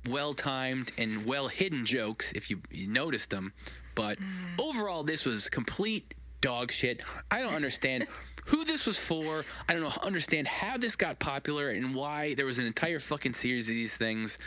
well-timed and well-hidden jokes, if you noticed them. But overall, this was complete dog shit. I don't understand who this was for. I don't understand how this got popular and why there was an entire fucking series of these things.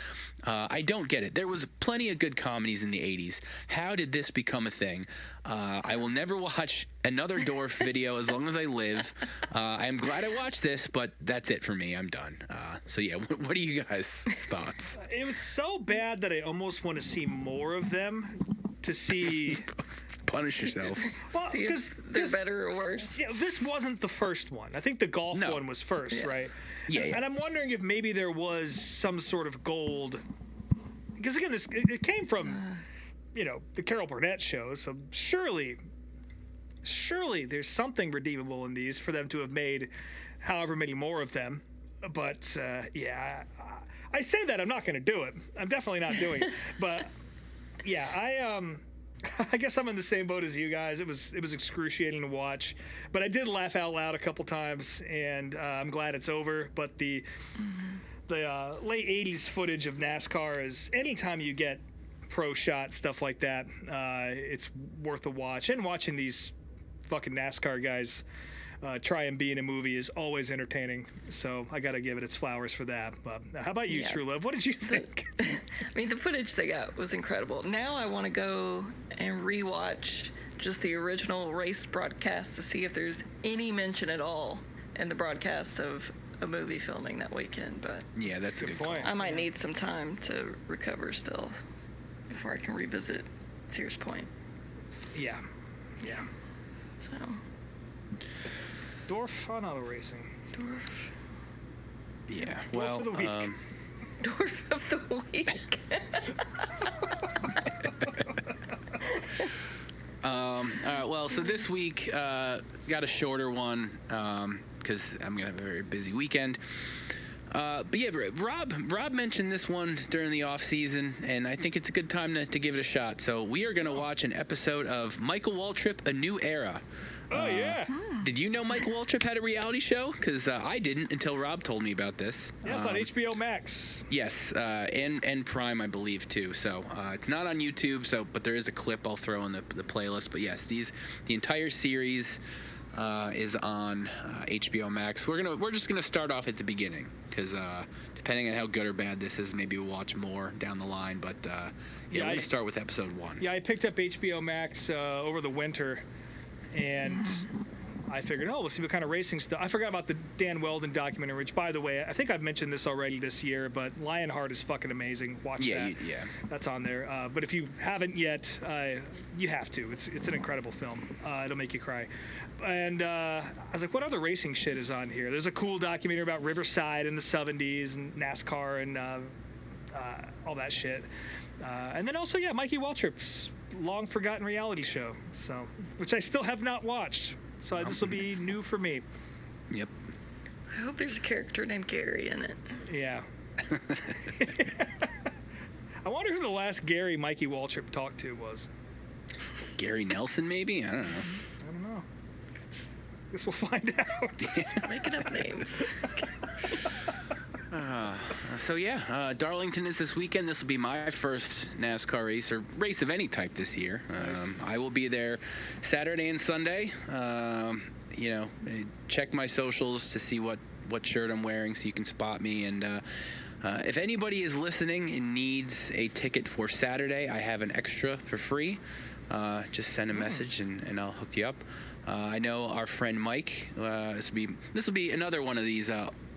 I don't get it. There was plenty of good comedies in the 80s. How did this become a thing? I will never watch another Dorf video as long as I live. I am glad I watched this, but that's it for me. I'm done. So yeah, what are you guys' thoughts? It was so bad that I almost want to see more of them to see... Punish yourself. Well, See if they're better or worse. Yeah, this wasn't the first one. I think the golf one was first, right? Yeah, And I'm wondering if maybe there was some sort of gold, because again, it came from, the Carol Burnett show. So surely there's something redeemable in these for them to have made, however many more of them. But I say that I'm not going to do it. I'm definitely not doing it. But yeah, I guess I'm in the same boat as you guys. It was excruciating to watch, but I did laugh out loud a couple times, and I'm glad it's over. But the late 80s footage of NASCAR is, anytime you get pro shot stuff like that, it's worth a watch. And watching these fucking NASCAR guys try and be in a movie is always entertaining. So I got to give it its flowers for that. But how about you, True Love? What did you think? I mean, the footage they got was incredible. Now I want to go and rewatch just the original race broadcast to see if there's any mention at all in the broadcast of a movie filming that weekend. But Yeah, that's a good point. I might need some time to recover still before I can revisit Sears Point. Yeah. So, Dorf on auto racing. Dorf. Yeah, Dorf of the week. Dorf of the week. All right, well, so this week got a shorter one because I'm gonna have a very busy weekend. But yeah, Rob mentioned this one during the off season, and I think it's a good time to give it a shot. So we are gonna watch an episode of Michael Waltrip: A New Era. Oh yeah. Did you know Michael Waltrip had a reality show? Because I didn't until Rob told me about this. Yeah, it's on HBO Max. Yes, and Prime, I believe, too. So it's not on YouTube. But there is a clip I'll throw in the playlist. But yes, the entire series is on HBO Max. We're just gonna start off at the beginning because depending on how good or bad this is, maybe we'll watch more down the line. But we're gonna start with episode 1. Yeah, I picked up HBO Max over the winter, and I figured, we'll see what kind of racing stuff. I forgot about the Dan Weldon documentary, which, by the way, I think I've mentioned this already this year, but Lionheart is fucking amazing. Watch that. Yeah. That's on there. But if you haven't yet, you have to. It's an incredible film. It'll make you cry. And I was like, what other racing shit is on here? There's a cool documentary about Riverside in the 70s and NASCAR and all that shit. And then also, Mikey Waltrip's long-forgotten reality show, which I still have not watched. So this will be new for me. Yep. I hope there's a character named Gary in it. Yeah. I wonder who the last Gary Mikey Waltrip talked to was. Gary Nelson, maybe? I don't know. I don't know. Guess we'll find out. Making up names. Darlington is this weekend. This will be my first NASCAR race or race of any type this year. Nice. I will be there Saturday and Sunday. Check my socials to see what shirt I'm wearing so you can spot me. And if anybody is listening and needs a ticket for Saturday, I have an extra for free. Just send a message and I'll hook you up. I know our friend Mike. This will be another one of these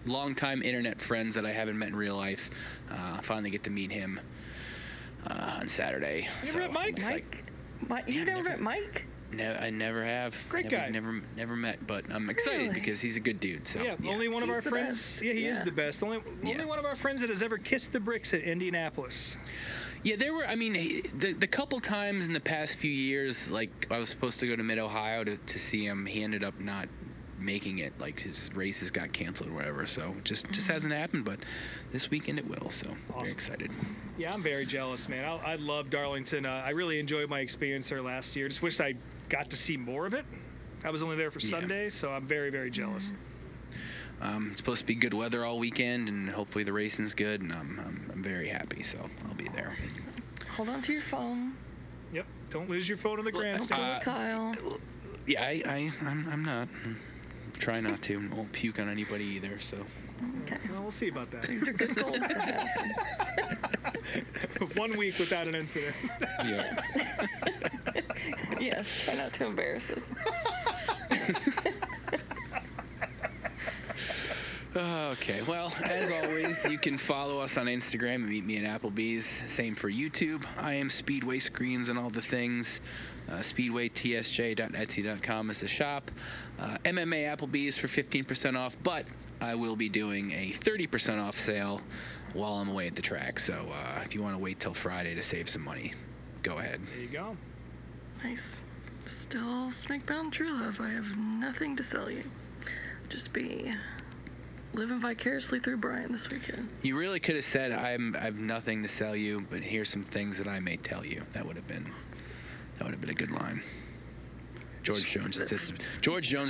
longtime internet friends that I haven't met in real life. Finally get to meet him on Saturday. You ever met Mike? You never met Mike? No, I never have. Great guy. Never met, but I'm excited because he's a good dude. So only one of our the friends. best. Yeah, he is the best. Only one of our friends that has ever kissed the bricks at Indianapolis. Yeah, there were. I mean, the couple times in the past few years, like I was supposed to go to Mid Ohio to see him. He ended up not making it. Like his races got canceled or whatever. So just hasn't happened. But this weekend it will. So very excited. Yeah, I'm very jealous, man. I love Darlington. I really enjoyed my experience there last year. Just wish I got to see more of it. I was only there for Sunday, so I'm very, very jealous. It's supposed to be good weather all weekend, and hopefully the racing's good, and I'm very happy, so I'll be there. Hold on to your phone. Yep. Don't lose your phone in the Don't grandstand. pull Kyle. Yeah, I'm not. Try not to. I won't puke on anybody either, so. Okay. Well, we'll see about that. These are good goals to have. 1 week without an incident. Yeah. Yeah, try not to embarrass us. Okay, well, as always, you can follow us on Instagram and Meet Me at Applebee's. Same for YouTube. I am Speedway Screens and all the things. SpeedwayTSJ.etsy.com is the shop. MMA Applebee's for 15% off, but I will be doing a 30% off sale while I'm away at the track. So if you want to wait till Friday to save some money, go ahead. There you go. Nice. Still Snakebound True Love. I have nothing to sell you. Just be living vicariously through Brian this weekend. You really could have said, I have nothing to sell you, but here's some things that I may tell you. That would have been a good line. George Jones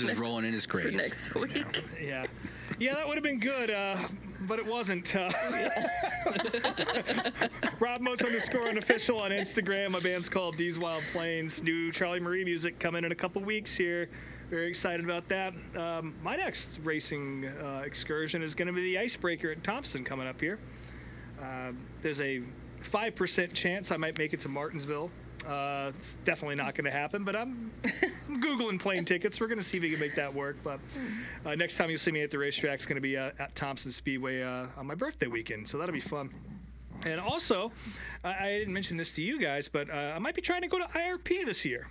is rolling in his grave. For next week. Yeah, that would have been good, but it wasn't. Rob Motes _ unofficial on Instagram. My band's called These Wild Plains. New Charlie Marie music coming in a couple weeks here. Very excited about that. My next racing excursion is going to be the Icebreaker at Thompson coming up here. There's a 5% chance I might make it to Martinsville. It's definitely not going to happen, but I'm Googling plane tickets. We're going to see if we can make that work. But next time you'll see me at the racetrack is going to be at Thompson Speedway on my birthday weekend, so that'll be fun. And also, I didn't mention this to you guys, but I might be trying to go to IRP this year.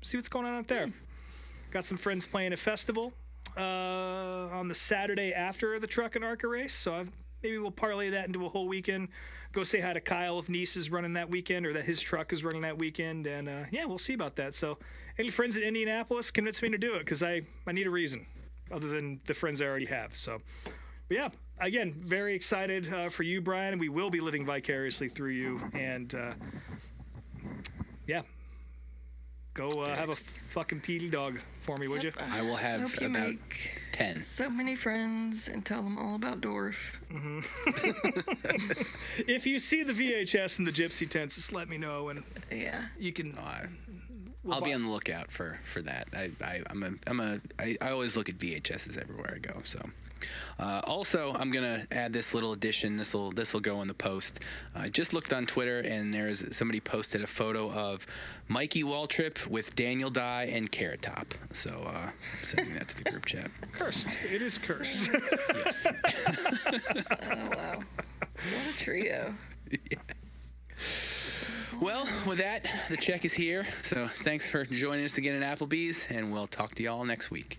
See what's going on out there. Got some friends playing a festival on the Saturday after the truck and ARCA race, so maybe we'll parlay that into a whole weekend. Go say hi to Kyle if Nice is running that weekend or that his truck is running that weekend. And, we'll see about that. So any friends in Indianapolis, convince me to do it because I need a reason other than the friends I already have. So, but yeah, again, very excited for you, Brian. We will be living vicariously through you. And, go have a fucking PD dog for me, would you? I will have Hope you about make 10. so many friends and tell them all about Dorf. Mm-hmm. If you see the VHS in the gypsy tents, just let me know and Yeah. you can I'll be on the lookout for that. I always look at VHSs everywhere I go. So, also I'm gonna add this little addition. This will go in the post. I just looked on Twitter and somebody posted a photo of Mikey Waltrip with Daniel Dye and Carrot Top. So sending that to the group chat. Cursed. It is cursed. Yes. Oh wow, what a trio. Yeah. Well, with that, the check is here. So thanks for joining us again at Applebee's, and we'll talk to y'all next week.